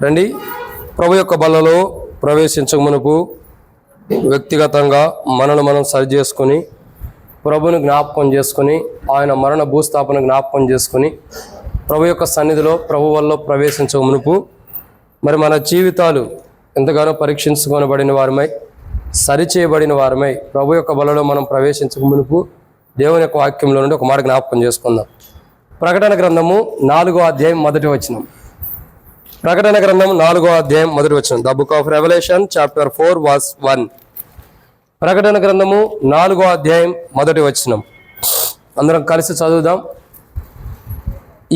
రండి, ప్రభు యొక్క బలలో ప్రవేశించక మునుపు వ్యక్తిగతంగా మనల్ని మనం సరి చేసుకొని ప్రభుని జ్ఞాపకం చేసుకొని ఆయన మరణ భూస్థాపన జ్ఞాపకం చేసుకొని ప్రభు యొక్క సన్నిధిలో ప్రభు వల్ల ప్రవేశించక మునుపు మరి మన జీవితాలు ఎంతగానో పరీక్షించుకొనబడిన వారమై సరిచేయబడిన వారమై ప్రభు యొక్క బలలో మనం ప్రవేశించక మునుపు దేవుని యొక్క వాక్యంలో నుండి ఒక మాట జ్ఞాపకం చేసుకుందాం. ప్రకటన గ్రంథము 4వ అధ్యాయం 1వ వచనం. ప్రకటన గ్రంథం 4వ అధ్యాయం 1వ వచనం. The book of revolution chapter 4 verse 1. ప్రకటన గ్రంథము 4వ అధ్యాయం 1వ వచనం. అందరం కలిసి చదువుదాం.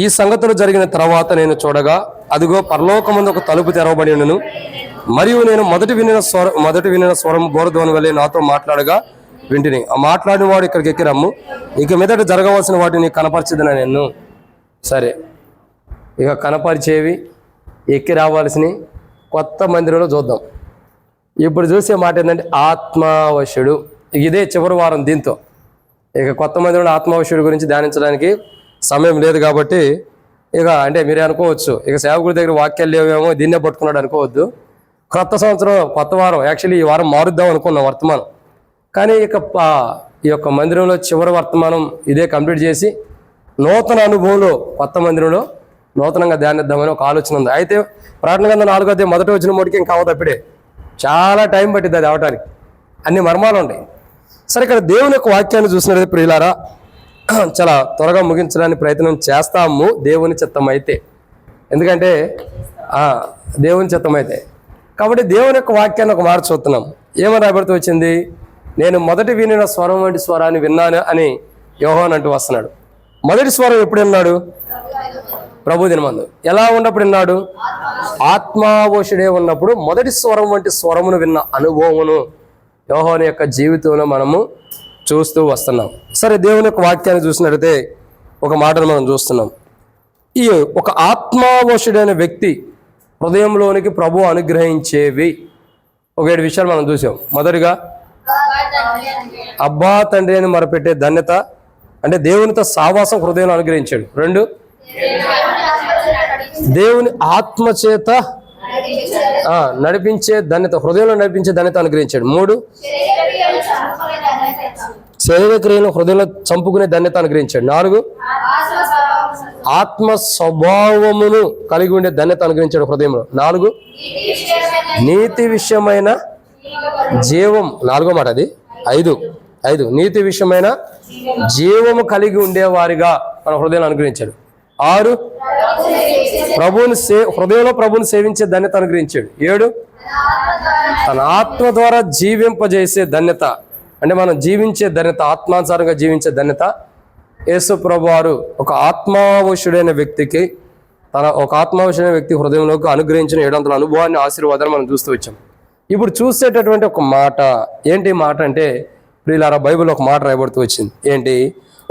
ఈ సంగతులు జరిగిన తర్వాత నేను చూడగా అదిగో పరలోకమందు ఒక తలుపు తెరవబడి ఉన్నను, మరియు నేను మొదటి వినిన స్వరం బోరధ్వని వలె నాతో మాట్లాడగా వింటిని. ఆ మాట్లాడిన వాడు ఇక్కడికి ఎక్కి రమ్ము, ఇక మీదట జరగవలసిన వాటిని కనపరిచిదన నేను. సరే, ఇక కనపరిచేవి ఎక్కి రావాల్సినవి కొత్త మందిరంలో చూద్దాం. ఇప్పుడు చూసే మాట ఏంటంటే ఆత్మావశ్యుడు. ఇదే చివరి వారం. దీంతో ఇక కొత్త మందిరంలో ఆత్మావశ్యుడు గురించి ధ్యానించడానికి సమయం లేదు కాబట్టి ఇక అంటే మీరే అనుకోవచ్చు, ఇక సేవకుడి దగ్గర వాక్యాలు లేవేమో దీన్నే పట్టుకున్నాడు అనుకోవద్దు. కొత్త సంవత్సరం కొత్త వారం. యాక్చువల్లీ ఈ వారం మారుద్దాం అనుకున్నాం వర్తమానం, కానీ ఇక ఈ యొక్క మందిరంలో చివరి వర్తమానం ఇదే కంప్లీట్ చేసి నూతన అనుభవంలో కొత్త మందిరంలో నూతనంగా ధ్యానిద్దామని ఒక ఆలోచన ఉంది. అయితే ప్రకటన గ్రంథం 4వ అధ్యాయం 1వ వచనం మటుకి ఇంకా అవతప్పుడే చాలా టైం పట్టింది అది అవటానికి, అన్ని మర్మాలు ఉంటాయి. సరే, ఇక్కడ దేవుని యొక్క వాక్యాన్ని చూసినట్లయితే ప్రియులారా చాలా త్వరగా ముగించడానికి ప్రయత్నం చేస్తాము దేవుని చిత్తం అయితే. ఎందుకంటే దేవుని చిత్తం అయితే కాబట్టి దేవుని యొక్క వాక్యాన్ని ఒక మాట చూస్తున్నాం. ఏమని రాబడుతూ వచ్చింది? నేను మొదటి వినిన స్వరం వంటి స్వరాన్ని విన్నాను అని యోహాను అంటూ వస్తున్నాడు. మొదటి స్వరం ఎప్పుడు విన్నాడు? ప్రభు దినమందు. ఎలా ఉన్నప్పుడు విన్నాడు? ఆత్మావశుడే ఉన్నప్పుడు మొదటి స్వరం వంటి స్వరమును విన్న అనుభవమును యోహాను యొక్క జీవితంలో మనము చూస్తూ వస్తున్నాం. సరే, దేవుని యొక్క వాక్యాన్ని చూసినట్లయితే ఒక మాటను మనం చూస్తున్నాం. ఈ ఒక ఆత్మావశుడైన వ్యక్తి హృదయంలోనికి ప్రభు అనుగ్రహించేవి ఒక 7 విషయాలు మనం చూసాం. మొదటిగా అబ్బా తండ్రి అని మొరపెట్టే ధన్యత, అంటే దేవునితో సావాసం హృదయంలో అనుగ్రహించాడు. 2, దేవుని ఆత్మచేత నడిపించే ధన్యత, హృదయంలో నడిపించే ధన్యత అనుగ్రహించాడు. 3, శరీర క్రియను హృదయంలో చంపుకునే ధన్యత అనుగ్రహించాడు. 4, ఆత్మ స్వభావమును కలిగి ఉండే ధన్యత అనుగ్రహించాడు హృదయంలో. 4, నీతి విషయమైన జీవం. 4వ మాట అది. 5 నీతి విషయమైన జీవము కలిగి ఉండేవారిగా మన హృదయంలో అనుగ్రహించాడు. 6, హృదయంలో ప్రభుని సేవించే ధన్యత అనుగ్రహించాడు. 7, తన ఆత్మ ద్వారా జీవింపజేసే ధన్యత, అంటే మనం జీవించే ధన్యత, ఆత్మానుసారంగా జీవించే ధన్యత యేసు ప్రభు వారు ఒక ఆత్మావశుడైన వ్యక్తికి ఒక ఆత్మావశుడైన వ్యక్తి హృదయంలోకి అనుగ్రహించిన 700 అనుభవాన్ని, ఆశీర్వాదాన్ని మనం చూస్తూ వచ్చాం. ఇప్పుడు చూసేటటువంటి ఒక మాట ఏంటి? మాట అంటే ప్రియులారా, బైబిల్ ఒక మాట రాయబడుతూ వచ్చింది. ఏంటి?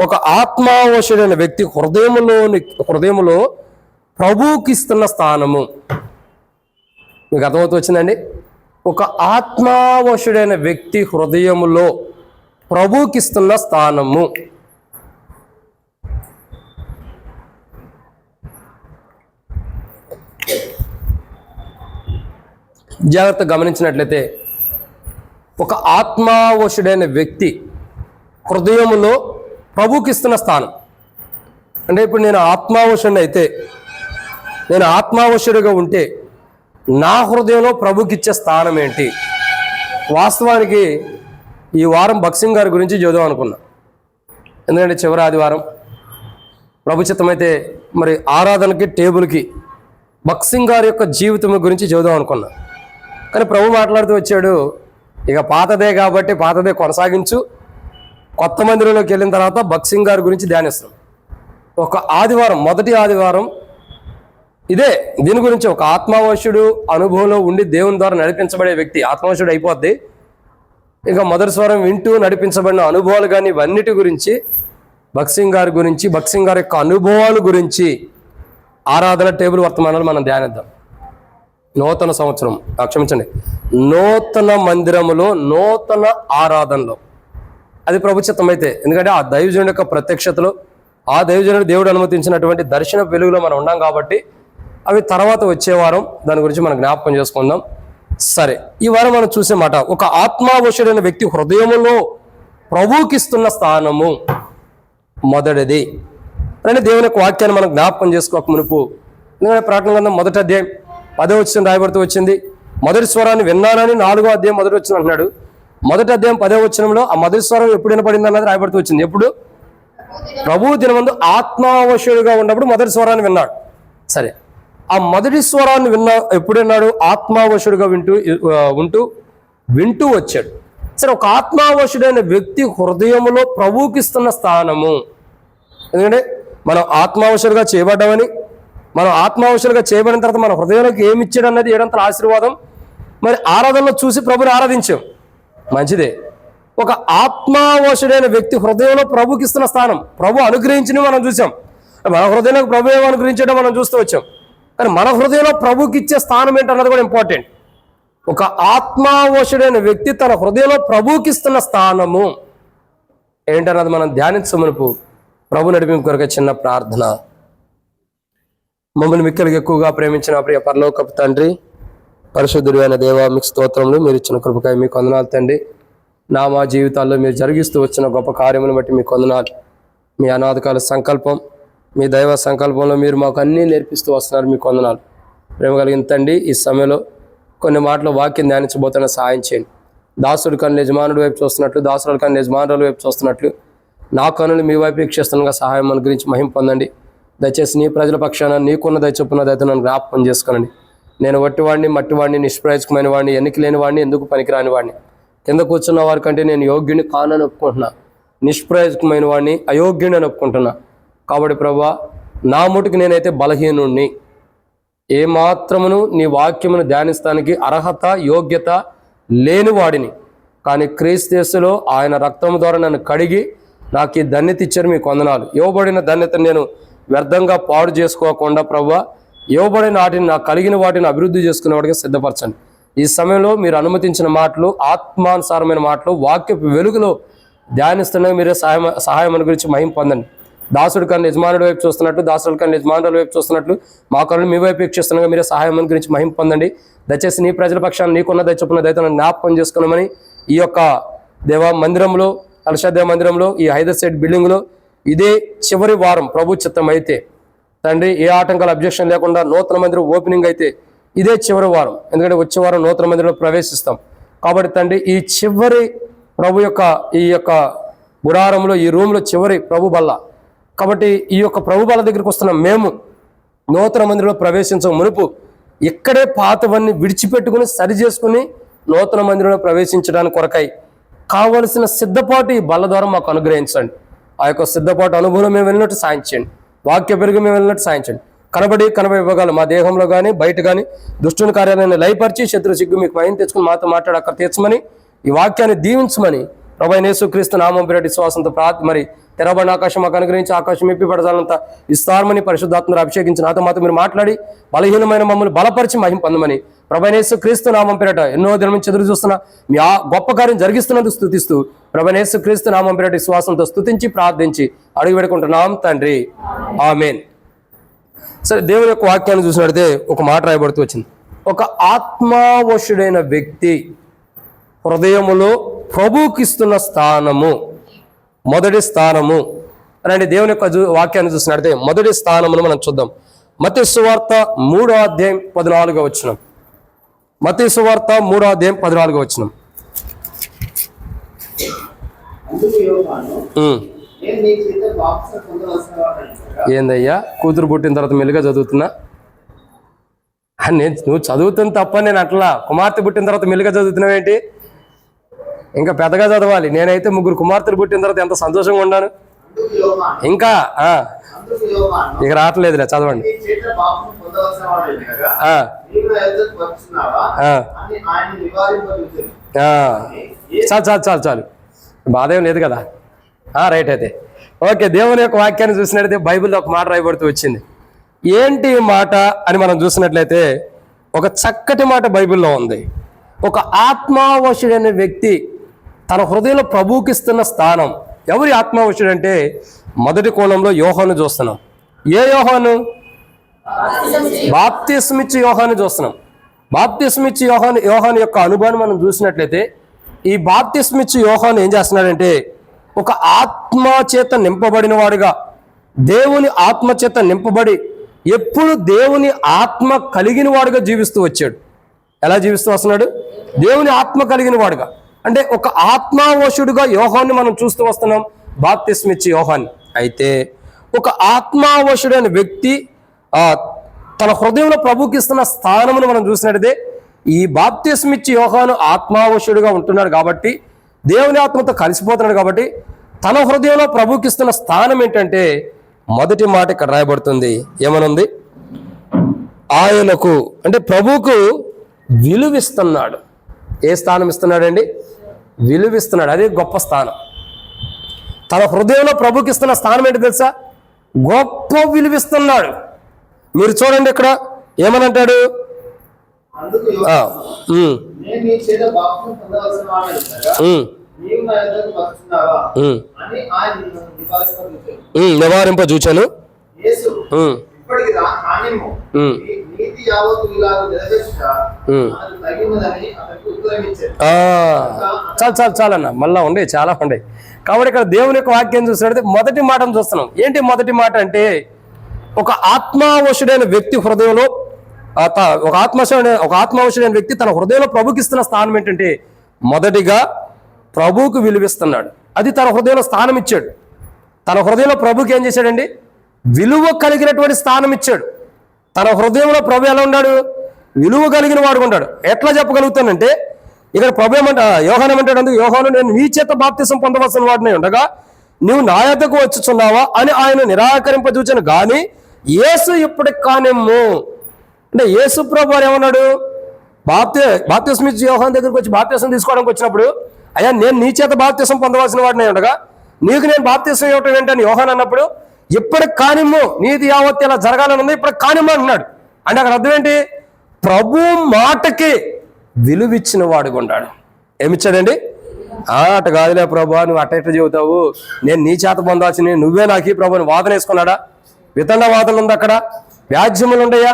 ఒక ఆత్మావశుడైన వ్యక్తి హృదయంలో ప్రభువుకి ఇస్తున్న స్థానము. మీకు అర్థమవుతూ వచ్చిందండి? ఒక ఆత్మావశుడైన వ్యక్తి హృదయములో ప్రభువుకి ఇస్తున్న స్థానము. జాగ్రత్తగా గమనించినట్లయితే ఒక ఆత్మావశుడైన వ్యక్తి హృదయములో ప్రభువుకి ఇస్తున్న స్థానం అంటే, ఇప్పుడు నేను ఆత్మావశుడిని అయితే, నేను ఆత్మావశుడిగా ఉంటే నా హృదయంలో ప్రభుకి ఇచ్చే స్థానం ఏంటి? వాస్తవానికి ఈ వారం భక్సింగ్ గారి గురించి చూద్దాం అనుకున్నా. ఎందుకంటే చివరి ఆదివారం ప్రభు చిత్తమైతే మరి ఆరాధనకి టేబుల్కి భక్సింగ్ గారి యొక్క జీవితం గురించి చూద్దాం అనుకున్నా. కానీ ప్రభు మాట్లాడుతూ వచ్చాడు, ఇక పాతదే కాబట్టి పాతదే కొనసాగించు, కొత్త మందిరంలోకి వెళ్ళిన తర్వాత భక్సింగ్ గారి గురించి ధ్యానిస్తాం. ఒక ఆదివారం, మొదటి ఆదివారం ఇదే దీని గురించి. ఒక ఆత్మావశుడు అనుభవంలో ఉండి దేవుని ద్వారా నడిపించబడే వ్యక్తి ఆత్మావశుడు అయిపోద్ది. ఇక మొదటి స్వరం వింటూ నడిపించబడిన అనుభవాలు కానీ ఇవన్నిటి గురించి, భక్సింగ్ గారి గురించి, భక్సింగ్ గారి యొక్క అనుభవాల గురించి ఆరాధన టేబుల్ వర్తమానాలు మనం ధ్యానిద్దాం. నూతన సంవత్సరం, క్షమించండి, నూతన మందిరములో నూతన ఆరాధనలో అది ప్రభు చిత్తం అయితే. ఎందుకంటే ఆ దైవజనుడి యొక్క ప్రత్యక్షతలో, ఆ దైవజనుడు దేవుడు అనుమతించినటువంటి దర్శన వెలుగులో మనం ఉన్నాం కాబట్టి అవి తర్వాత వచ్చే వారం దాని గురించి మనం జ్ఞాపకం చేసుకుందాం. సరే, ఈ వారం మనం చూసే మాట, ఒక ఆత్మావశుడైన వ్యక్తి హృదయములో ప్రభువుకిస్తున్న స్థానము మొదటిది. అంటే దేవుని యొక్క వాక్యాన్ని మనం జ్ఞాపకం చేసుకోక మునుపు, ఎందుకంటే ప్రకటన గ్రంథం 1వ అధ్యాయం 10వ వచనం రాయబడుతూ వచ్చింది. మొదటి స్వరాన్ని విన్నానని 4వ అధ్యాయం 1వ వచనం అంటున్నాడు. 1వ అధ్యాయం 10వ వచనంలో ఆ మొదటి స్వరం ఎప్పుడు వినపడింది అన్నది రాయబడుతూ వచ్చింది. ఎప్పుడు? ప్రభువు దినమందు ఆత్మావశుడిగా ఉన్నప్పుడు మొదటి స్వరాన్ని విన్నాడు. సరే, ఆ మొదటి స్వరాన్ని ఎప్పుడు విన్నాడు? ఆత్మావశుడిగా వింటూ వచ్చాడు. సరే, ఒక ఆత్మావశుడైన వ్యక్తి హృదయంలో ప్రభువుకిస్తున్న స్థానము, ఎందుకంటే మనం ఆత్మావశులుగా చేయబడ్డామని, మనం ఆత్మావశులుగా చేయబడిన తర్వాత మన హృదయంలోకి ఏమి ఇచ్చాడు అన్నది ఏడంతల ఆశీర్వాదం. మరి ఆరాధనలో చూసి ప్రభుని ఆరాధించాం, మంచిదే. ఒక ఆత్మావశుడైన వ్యక్తి హృదయంలో ప్రభుకి ఇస్తున్న స్థానం, ప్రభు అనుగ్రహించిన మనం చూసాం. మన హృదయంలో ప్రభు ఏమో అనుగ్రహించడం మనం చూస్తూ వచ్చాం. కానీ మన హృదయంలో ప్రభుకి ఇచ్చే స్థానం ఏంటన్నది కూడా ఇంపార్టెంట్. ఒక ఆత్మావశుడైన వ్యక్తి తన హృదయంలో ప్రభుకి ఇస్తున్న స్థానము ఏంటన్నది మనం ధ్యానించమనుపు ప్రభు నడిపింపు కొరకు చిన్న ప్రార్థన. మమ్మల్ని మిక్కలికి ఎక్కువగా ప్రేమించిన ప్రియ పరలోకపు తండ్రి, పరిశుద్ధుడు అయిన దేవా, మీకు స్తోత్రములు. మీరు ఇచ్చిన కృపకాయ మీకు వందనాలు తండ్రి. మా జీవితాల్లో మీరు జరిగిస్తూ వచ్చిన గొప్ప కార్యమును బట్టి మీకు వందనాలు. మీ అనాథకాల సంకల్పం, మీ దైవ సంకల్పంలో మీరు మాకు అన్నీ నేర్పిస్తూ వస్తున్నారు, మీకు వందనాలు. ప్రేమ కలిగిన తండ్రి, ఈ సమయంలో కొన్ని మాటలు వాక్యం ధ్యానించబోతున్న సహాయం చేయండి. దాసుడు కన్ను యజమానుడి వైపు చూస్తున్నట్లు, దాసుడు కన్ను యజమానుల వైపు చూస్తున్నట్లు నా కన్నులు మీ వైపు వీక్షిస్తుండగా సహాయం మన గురించి మహిమ పొందండి. దయచేసి నీ ప్రజల పక్షాన నీకున్న దయచొప్పున దయతో నన్ను జ్ఞాపకం చేసుకోనండి. నేను వట్టివాడిని, మట్టివాడిని, నిష్ప్రయోజకమైన వాడిని, ఎన్నిక లేని వాడిని, ఎందుకు పనికిరాని వాడిని, కింద కూర్చున్న వారి కంటే నేను యోగ్యుని కానని ఒప్పుకుంటున్నా, నిష్ప్రయోజకమైన వాడిని, అయోగ్యుని అని ఒప్పుకుంటున్నా. కాబట్టి ప్రభువా, నా ముట్టుకు నేనైతే బలహీనుణ్ణి, ఏమాత్రమును నీ వాక్యమును ధ్యానిస్తానికి అర్హత యోగ్యత లేని వాడిని. కానీ క్రీస్తు యేసులో ఆయన రక్తం ద్వారా నన్ను కడిగి నాకు ఈ ధన్యత ఇచ్చారు, మీకు వందనాలు. ఇవ్వబడిన ధన్యతను నేను వ్యర్థంగా పాడు చేసుకోకుండా ప్రభువా, ఇవ్వబడిన వాటిని, నాకు కలిగిన వాటిని అభివృద్ధి చేసుకునే వాడిగా సిద్ధపరచండి. ఈ సమయంలో మీరు అనుమతించిన మాటలు ఆత్మానుసారమైన మాటలు వాక్యపు వెలుగులో ధ్యానిస్తుండగా మీరే సహాయం గురించి మహిమ పొందండి. దాసుడి కన్నా యజమానుడి వైపు చూస్తున్నట్లు, దాసుడి కన్నా యజమానుల వైపు చూస్తున్నట్లు మా కళ్ళు మీ వైపు వీక్షిస్తుండగా మీరే సహాయం గురించి మహిమ పొందండి. దయచేసి నీ ప్రజల పక్షాన్ని నీకున్న దయచొప్పున దయతో జ్ఞాపకం చేసుకున్నామని ఈ యొక్క దేవ మందిరంలో, కలశాదేవ మందిరంలో, ఈ హైదర్సైడ్ బిల్డింగ్లో ఇదే చివరి వారం ప్రభు చిత్తం అయితే తండ్రి, ఏ ఆటంకాల అబ్జెక్షన్ లేకుండా నూతన మందిరం ఓపెనింగ్ అయితే ఇదే చివరి వారం. ఎందుకంటే వచ్చే వారం నూతన మందిరంలో ప్రవేశిస్తాం. కాబట్టి తండ్రి, ఈ చివరి ప్రభు యొక్క ఈ యొక్క గుడారంలో, ఈ రూమ్లో చివరి ప్రభు బల్ల. కాబట్టి ఈ యొక్క ప్రభు బల్ల దగ్గరికి వస్తున్న మేము నూతన మందిరంలో ప్రవేశించక మునుపు ఇక్కడే పాతవన్నీ విడిచిపెట్టుకుని సరి చేసుకుని నూతన మందిరంలో ప్రవేశించడానికి కొరకై కావలసిన సిద్ధపాటు ఈ బల్ల ద్వారా మాకు అనుగ్రహించండి. ఆ యొక్క సిద్ధపాటు అనుభవం మేము వెళ్ళినట్టు సాయించండి, వాక్య పెరుగు మేము వెళ్ళినట్టు సాయించండి. కనబడి విభాగాలు మా దేహంలో కానీ బయట కానీ దుష్టుని కార్యాలను లయపరిచి శత్రు సిగ్గు మీకు భయం తెచ్చుకుని మాతో మాట్లాడి అక్కడ తీర్చమని, ఈ వాక్యాన్ని దీవించమని ప్రభువైన యేసుక్రీస్తు నామం పేరిట విశ్వాసంతో మరి తెరబడిన ఆకాశం మాకు అనుగ్రహించి ఆకాశం ఎప్పి పడజాలంత విస్తారమని పరిశుద్ధాత్మను అభిషేకించి నాతో మాతో మీరు మాట్లాడి బలహీనమైన మమ్మల్ని బలపరిచి మహిమ పొందమని ప్రభువైన యేసుక్రీస్తు నామం పేరిట ఎన్నో దినం నుంచి ఎదురు చూస్తున్న మీ ఆ గొప్ప కార్యం జరిగిస్తున్నందుకు స్తుతిస్తూ ప్రభువైన యేసుక్రీస్తు నామం పేరిట విశ్వాసంతో స్తుతించి ప్రార్థించి అడుగు పెడుకుంటున్నాం తండ్రి, ఆమేన్. సరే, దేవుని యొక్క వాక్యాన్ని చూసినట్లయితే ఒక మాట రాయబడుతూ వచ్చింది. ఒక ఆత్మావశుడైన వ్యక్తి హృదయములో ప్రభువుకిస్తున్న స్థానము, మొదటి స్థానము అని దేవుని యొక్క వాక్యాన్ని చూసినట్లయితే మొదటి స్థానమును మనం చూద్దాం. మత్తయి సువార్త 3వ అధ్యాయం 14వ వచనం. మత్తయి సువార్త 3వ అధ్యాయం 14వ వచనం. ఏందయ్యా, కూతురు పుట్టిన తర్వాత మెల్లిగా చదువుతున్నా? నువ్వు చదువుతుంది తప్ప, నేను అట్లా. కుమార్తె పుట్టిన తర్వాత మెల్లిగా చదువుతున్నావేంటి? ఇంకా పెద్దగా చదవాలి. నేనైతే 3 కుమార్తెలు పుట్టిన తర్వాత ఎంత సంతోషంగా ఉన్నాను. ఇంకా ఇక రావట్లేదులే, చదవండి. చాలు బాధ ఏం లేదు కదా. రైట్, అయితే ఓకే. దేవుని యొక్క వాక్యాన్ని చూసినట్లయితే బైబిల్లో ఒక మాట రాయబడుతూ వచ్చింది. ఏంటి మాట అని మనం చూసినట్లయితే ఒక చక్కటి మాట బైబిల్లో ఉంది. ఒక ఆత్మావశుడైన వ్యక్తి తన హృదయంలో ప్రభువుకి ఇస్తున్న స్థానం. ఎవరి ఆత్మావశుడు అంటే మొదటి కోణంలో యోహాను చూస్తున్నాం. ఏ యోహాను? బాప్తిస్మిచ్చి యోహాను చూస్తున్నాం. బాప్తిస్మిచ్చి యోహాను యొక్క అనుభవాన్ని మనం చూసినట్లయితే ఈ బాప్తిస్మిచ్చి యోహాను ఏం చేస్తున్నాడంటే ఒక ఆత్మ చేత నింపబడిన వాడుగా, దేవుని ఆత్మ చేత నింపబడి ఎప్పుడు దేవుని ఆత్మ కలిగిన వాడుగా జీవిస్తూ వచ్చాడు. ఎలా జీవిస్తూ వస్తున్నాడు? దేవుని ఆత్మ కలిగిన వాడుగా. అంటే ఒక ఆత్మావశుడుగా యోహాన్ని మనం చూస్తూ వస్తున్నాం, బాప్తిస్మిచ్చి యోహాన్ని. అయితే ఒక ఆత్మావశుడైన వ్యక్తి తన హృదయంలో ప్రభుకి ఇస్తున్న స్థానమును మనం చూసినట్లయితే ఈ బాప్తిస్మిచ్చి యోహాను ఆత్మావశుడుగా ఉంటున్నాడు కాబట్టి, దేవుని ఆత్మతో కలిసిపోతున్నాడు కాబట్టి తన హృదయంలో ప్రభుకి ఇస్తున్న స్థానం ఏంటంటే మొదటి మాట ఇక్కడ రాయబడుతుంది. ఏమనుంది? ఆయనకు అంటే ప్రభువుకు విలువిస్తున్నాడు. ఏ స్థానం ఇస్తున్నాడండి? విలువిస్తున్నాడు. అదే గొప్ప స్థానం. తన హృదయంలో ప్రభుకి ఇస్తున్న స్థానం ఏంటి తెలుసా? గొప్ప విలువిస్తున్నాడు. మీరు చూడండి ఇక్కడ ఏమనంటాడు? నివారింప చూచాను. చాలన్న మళ్ళా ఉండే చాలా ఉండే. కాబట్టి ఇక్కడ దేవుని యొక్క వాక్యం చూసినట్లయితే మొదటి మాటను చూస్తున్నాం. ఏంటి మొదటి మాట అంటే ఒక ఆత్మావశుడైన వ్యక్తి హృదయంలో ఒక ఆత్మావశుడైన వ్యక్తి తన హృదయంలో ప్రభుకి ఇస్తున్న స్థానం ఏంటంటే మొదటిగా ప్రభువుకు విలువిస్తున్నాడు. అది తన హృదయంలో స్థానం ఇచ్చాడు. తన హృదయంలో ప్రభుకి ఏం చేశాడండి? విలువ కలిగినటువంటి స్థానం ఇచ్చాడు. తన హృదయంలో ప్రభు ఎలా ఉన్నాడు? విలువ కలిగిన వాడు ఉంటాడు. ఎట్లా చెప్పగలుగుతానంటే ఇక్కడ ప్రభు యోహాను ఏమంటాడు? అందుకు యోహాను, నేను నీ చేత బాప్తిసం పొందవలసిన వాడిని ఉండగా నువ్వు నా యొద్దకు వచ్చుచున్నావా అని ఆయన నిరాకరింపజూచను గాని యేసు ఇప్పటికి కానేమో. అంటే యేసు ప్రభు వారు ఏమన్నాడు? బాప్తిస్మిచ్చి యోహాను దగ్గరికి వచ్చి బాప్తిసం తీసుకోవడానికి వచ్చినప్పుడు, అయ్యా నేను నీ చేత బాప్తిసం పొందవలసిన వాడిని ఉండగా నీకు నేను బాప్తిసం ఇవ్వటం ఏంటని యోహాను అన్నప్పుడు, ఇప్పటికి కానిమ్ము, నీది యావత్తు ఇలా జరగాలని ఉంది, ఇప్పటికి కానిమ్ము అంటున్నాడు. అంటే అక్కడ అర్థం ఏంటి? ప్రభు మాటకి విలువిచ్చిన వాడుగా ఉన్నాడు. ఏమిచ్చాడండి? అట కాదులే ప్రభు, నువ్వు అట్ట చెబుతావు, నేను నీ చేత పొందాల్సిన నువ్వే నాకు ఈ ప్రభుని వాదన వేసుకున్నాడా? వితండ వాదనలు ఉంది అక్కడ, వ్యాజ్యములు ఉండయా,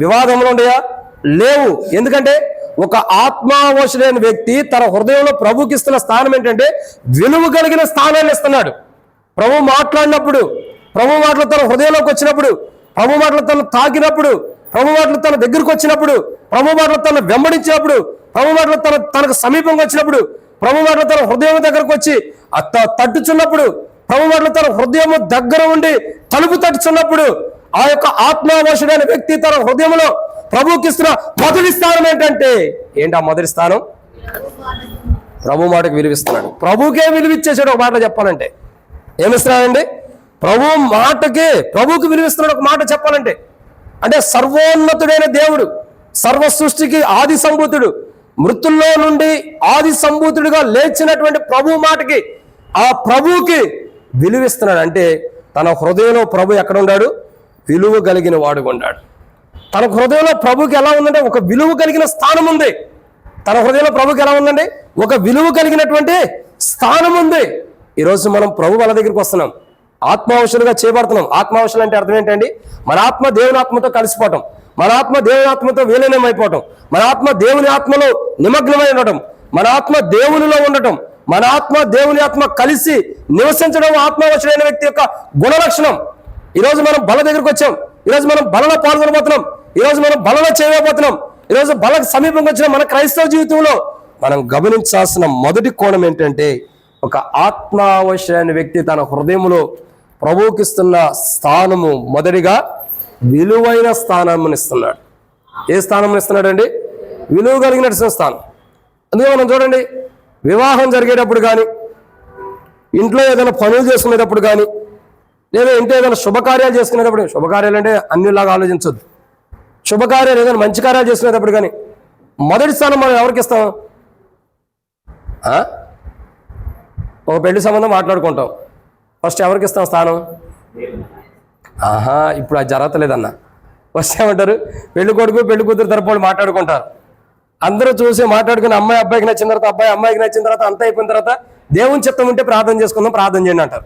వివాదములు ఉండయా? లేవు. ఎందుకంటే ఒక ఆత్మావశుడైన వ్యక్తి తన హృదయంలో ప్రభుకి ఇస్తున్న స్థానం ఏంటంటే విలువ కలిగిన స్థానాన్ని ఇస్తున్నాడు. ప్రభు మాట్లాడినప్పుడు, ప్రభు మాటలు తన హృదయంలోకి వచ్చినప్పుడు, ప్రభు మాటలు తను తాకినప్పుడు, ప్రభు మాటలు తన దగ్గరకు వచ్చినప్పుడు, ప్రభు మాటలు తను వెంబడించినప్పుడు, ప్రభు మాటలు తనకు సమీపంగా వచ్చినప్పుడు, ప్రభు మాటలు తన హృదయం దగ్గరకు వచ్చి తట్టుచున్నప్పుడు, ప్రభు మాటలు తన హృదయం దగ్గర ఉండి తలుపు తట్టుచున్నప్పుడు ఆ యొక్క ఆత్మావశుడైన వ్యక్తి తన హృదయంలో ప్రభుకి ఇస్తున్న మొదటి స్థానం ఏంటంటే ఏంటి? ఆ మొదటి స్థానం ప్రభు మాటకు విలువిస్తున్నాడు. ప్రభుకే విలువిచ్చేసాడు. ఒక మాట చెప్పాలంటే ఏమిస్తున్నాడండి? ప్రభు మాటకే ప్రభుకి విలువిస్తున్నాడు. ఒక మాట చెప్పాలంటే అంటే సర్వోన్నతుడైన దేవుడు, సర్వ సృష్టికి ఆది సంభూతుడు, మృతుల్లో నుండి ఆది సంభూతుడిగా లేచినటువంటి ప్రభు మాటకి, ఆ ప్రభువుకి విలువిస్తున్నాడు. అంటే తన హృదయంలో ప్రభు ఎక్కడ ఉన్నాడు? విలువ కలిగిన వాడుగా ఉన్నాడు. తన హృదయంలో ప్రభుకి ఎలా ఉందంటే ఒక విలువ కలిగిన స్థానం ఉంది. తన హృదయంలో ప్రభుకి ఎలా ఉందండి? ఒక విలువ కలిగినటువంటి స్థానం ఉంది. ఈరోజు మనం ప్రభు వాళ్ళ దగ్గరికి వస్తున్నాం, ఆత్మావశులుగా చేయబడుతున్నాం. ఆత్మావశులు అంటే అర్థం ఏంటండి? మన ఆత్మ దేవుని ఆత్మతో కలిసిపోవటం, మన ఆత్మ దేవుని ఆత్మతో విలీనం అయిపోవటం, మన ఆత్మ దేవుని ఆత్మలో నిమగ్నమై ఉండటం, మన ఆత్మ దేవునిలో ఉండటం, మన ఆత్మ దేవుని ఆత్మ కలిసి నివసించడం ఆత్మావశుడైన వ్యక్తి యొక్క గుణలక్షణం. ఈరోజు మనం బల దగ్గరికి వచ్చాం, ఈరోజు మనం బలలో పాల్గొనబోతున్నాం, ఈరోజు మనం బలలో చేయబోతున్నాం. ఈరోజు బలకు సమీపంగా వచ్చిన మన క్రైస్తవ జీవితంలో మనం గమనించాల్సిన మొదటి కోణం ఏంటంటే ఒక ఆత్మావశుడైన వ్యక్తి తన హృదయంలో ప్రభువుకిస్తున్న స్థానము మొదటిగా విలువైన స్థానాన్ని ఇస్తున్నాడు. ఏ స్థానం ఇస్తున్నాడండి? విలువ కలిగిన స్థానం. అందుకే మనం చూడండి, వివాహం జరిగేటప్పుడు కానీ, ఇంట్లో ఏదైనా పనులు చేసుకునేటప్పుడు కానీ, లేదా ఇంట్లో ఏదైనా శుభకార్యాలు చేసుకునేటప్పుడు, శుభకార్యాలు అంటే అన్నిలాగా ఆలోచించొద్దు, శుభకార్యాలు ఏదైనా మంచి కార్యాలు చేసుకునేటప్పుడు కానీ మొదటి స్థానం మనం ఎవరికి ఇస్తాం? ఒక పెళ్లి సంబంధం మాట్లాడుకుంటాం, ఫస్ట్ ఎవరికి ఇస్తాం స్థానం? ఇప్పుడు అది జరగలేదన్న. ఫస్ట్ ఏమంటారు? పెళ్లి కొడుకు పెళ్లి కూతురు తరపు మాట్లాడుకుంటారు. అందరూ చూసి మాట్లాడుకుని అమ్మాయి అబ్బాయికి నచ్చిన తర్వాత, అబ్బాయి అమ్మాయికి నచ్చిన తర్వాత, అంతా అయిపోయిన తర్వాత దేవుని చిత్తం ఉంటే ప్రార్థన చేసుకుందాం, ప్రార్థన చేయండి అంటారు.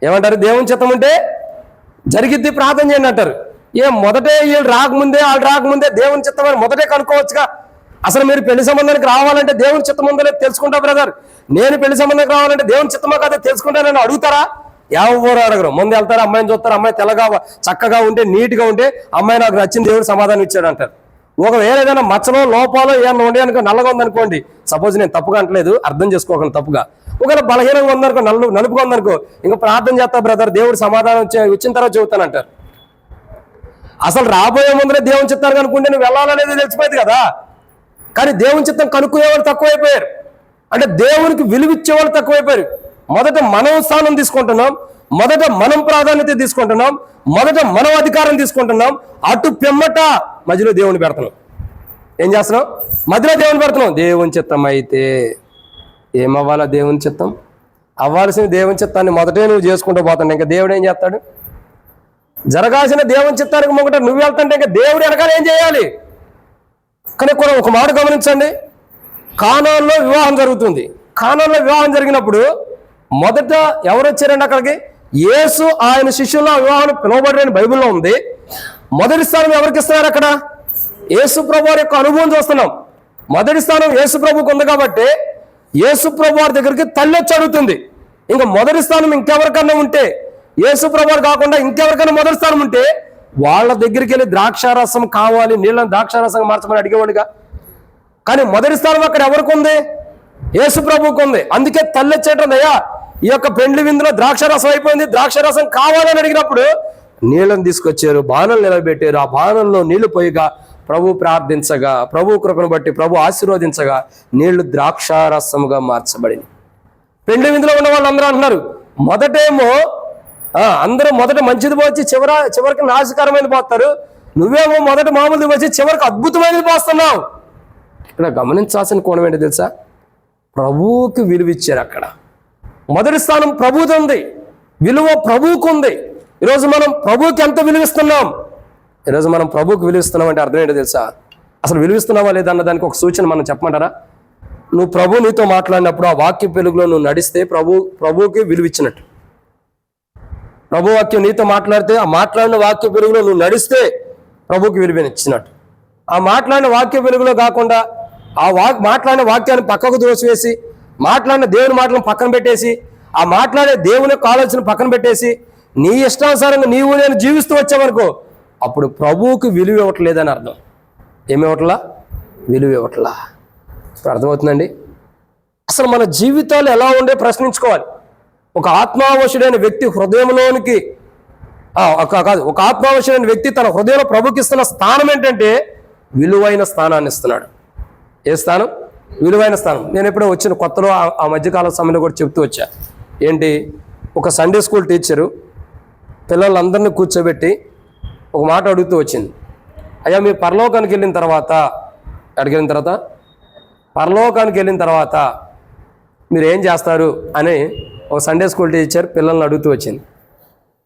ఏమంటారు? దేవుని చిత్తం ఉంటే జరిగిద్ది, ప్రార్థన చేయండి అంటారు. మొదటే వీళ్ళు రాకముందే దేవుని చిత్తమని మొదటే కనుక్కోవచ్చుగా. అసలు మీరు పెళ్లి సంబంధానికి రావాలంటే దేవుని చిత్తం ఉందో లేదు తెలుసుకుంటా బ్రదర్. నేను పెళ్లి సంబంధానికి రావాలంటే దేవుని చిత్తమా కదా తెలుసుకుంటానని అడుగుతారా? ఎవరు అడగరు. ముందు వెళ్తారు, అమ్మాయిని చూస్తారు, అమ్మాయి తెల్లగా చక్కగా ఉంటే నీట్గా ఉంటే అమ్మాయి నాకు నచ్చిన దేవుడు సమాధానం ఇచ్చాడు అంటారు. ఒకవేళ ఏదైనా మచ్చలో లోపాలో ఏమన్నా ఉండే అనుకో, నల్లగా ఉందనుకోండి, సపోజ్ నేను తప్పుగా అంటలేదు, అర్థం చేసుకోకండి తప్పుగా. ఒకవేళ బలహీనంగా ఉందనుకో, నలుపుగా ఉందనుకో, ఇంకా ప్రార్థన చేస్తా బ్రదర్, దేవుడు సమాధానం వచ్చిన తర్వాత చెబుతానంటారు. అసలు రాబోయే ముందరే దేవుని చిత్తాన్ని కనుక్కుంటే నువ్వు వెళ్ళాలనేది తెలిసిపోయింది కదా. కానీ దేవుని చిత్తం కనుక్కునేవాళ్ళు తక్కువైపోయారు. అంటే దేవునికి విలువిచ్చేవాళ్ళు తక్కువైపోయారు. మొదట మనం స్థానం తీసుకుంటున్నాం, మొదట మనం ప్రాధాన్యత తీసుకుంటున్నాం, మొదట మనం అధికారం తీసుకుంటున్నాం, అటు పిమ్మట మధ్యలో దేవుని పెడుతున్నాం. ఏం చేస్తున్నాం? మధ్యలో దేవుని పెడుతున్నాం. దేవుని చిత్తం అయితే ఏమవ్వాలా? దేవుని చిత్తం అవ్వాల్సిన దేవుని చిత్తాన్ని మొదటే నువ్వు చేసుకుంటూ పోతాను. ఇంకా దేవుడు ఏం చేస్తాడు? జరగాల్సిన దేవుని చిత్తానికి మొదట నువ్వు వెళ్తుంటే ఇంకా దేవుడు వెనకాల ఏం చేయాలి? కానీ ఒక మాట గమనించండి, కానాన్లో వివాహం జరుగుతుంది. కానాన్లో వివాహం జరిగినప్పుడు మొదట ఎవరు వచ్చారండి అక్కడికి? యేసు ఆయన శిష్యుల్లో వివాహం పిలువబడని బైబిల్లో ఉంది. మొదటి స్థానం ఎవరికి ఇస్తున్నారు అక్కడ? యేసు ప్రభు యొక్క అనుభవం చూస్తున్నాం. మొదటి స్థానం యేసు ప్రభుకు ఉంది కాబట్టి యేసు ప్రభు వారి దగ్గరికి తల్లి వచ్చి అడుగుతుంది. ఇంకా మొదటి స్థానం ఇంకెవరికన్నా ఉంటే, యేసు ప్రభు కాకుండా ఇంకెవరికైనా మొదటి స్థానం ఉంటే వాళ్ళ దగ్గరికి వెళ్ళి ద్రాక్షారసం కావాలి, నీళ్ళని ద్రాక్షారసం మార్చమని అడిగేవాడుగా. కానీ మొదటి స్థానం అక్కడ ఎవరికి ఉంది? యేసు ప్రభువుకు ఉంది. అందుకే తల్లి వచ్చేటం, అయ్యా ఈ యొక్క పెండ్లి విందులో ద్రాక్షారసం అయిపోయింది, ద్రాక్షారసం కావాలని అడిగినప్పుడు నీళ్ళని తీసుకొచ్చారు, బాణలు నిలబెట్టారు. ఆ బాణంలో నీళ్లు పోయిగా ప్రభు ప్రార్థించగా, ప్రభు కృపను బట్టి ప్రభు ఆశీర్వదించగా నీళ్లు ద్రాక్షారసముగా మార్చబడింది. పెండ్లి విందులో ఉన్న వాళ్ళందరూ అంటున్నారు, మొదటేమో అందరూ మొదట మంచిది పోచి చివరికి నాశకరమైనది పోస్తారు, నువ్వేమో మొదట మామూలుది వచ్చి చివరికి అద్భుతమైనది పోస్తున్నావు. ఇక్కడ గమనించాల్సిన కోణం ఏంటి తెలుసా? ప్రభువుకి విలువ ఇచ్చారు. అక్కడ మొదటి స్థానం ప్రభువుది ఉంది, విలువ ప్రభువుకు ఉంది. ఈరోజు మనం ప్రభువుకి ఎంత విలువిస్తున్నాం? ఈరోజు మనం ప్రభువుకి విలువిస్తున్నాం అంటే అర్థం ఏంటో తెలుసా? అసలు విలువిస్తున్నావా లేదా అన్న దానికి ఒక సూచన మనం చెప్పమంటారా? నువ్వు ప్రభు నీతో మాట్లాడినప్పుడు ఆ వాక్య వెలుగులో నువ్వు నడిస్తే ప్రభువుకి విలువిచ్చినట్టు. ప్రభు వాక్యం నీతో మాట్లాడితే ఆ మాట్లాడిన వాక్య వెలుగులో నువ్వు నడిస్తే ప్రభువుకి విలువనిచ్చినట్టు. ఆ మాట్లాడిన వాక్య వెలుగులో కాకుండా మాట్లాడిన వాక్యాన్ని పక్కకు దోసివేసి, మాట్లాడిన దేవుని మాటలను పక్కన పెట్టేసి, ఆ మాట్లాడే దేవుని యొక్క ఆలోచన పక్కన పెట్టేసి నీ ఇష్టానుసారంగా నీవు నేను జీవిస్తూ వచ్చావనుకో, అప్పుడు ప్రభువుకి విలువ ఇవ్వట్లేదని అర్థం. ఏమివ్వట్లా? విలువ ఇవ్వట్లా. ఇప్పుడు అర్థమవుతుందండి. అసలు మన జీవితాలు ఎలా ఉండే ప్రశ్నించుకోవాలి. ఒక ఆత్మావశుడైన వ్యక్తి హృదయంలోనికి ఒక ఆత్మావశుడైన వ్యక్తి తన హృదయంలో ప్రభుకి ఇస్తున్న స్థానం ఏంటంటే విలువైన స్థానాన్ని ఇస్తున్నాడు. ఏ స్థానం? విలువైన స్థానం. నేను ఎప్పుడో వచ్చిన కొత్తలో ఆ మధ్యకాల సమయంలో కూడా చెప్తూ వచ్చా. ఏంటి? ఒక సండే స్కూల్ టీచరు పిల్లలందరినీ కూర్చోబెట్టి ఒక మాట అడుగుతూ వచ్చింది. అయ్యా మీరు పరలోకానికి వెళ్ళిన తర్వాత పరలోకానికి వెళ్ళిన తర్వాత మీరు ఏం చేస్తారు అని ఒక సండే స్కూల్ టీచర్ పిల్లల్ని అడుగుతూ వచ్చింది.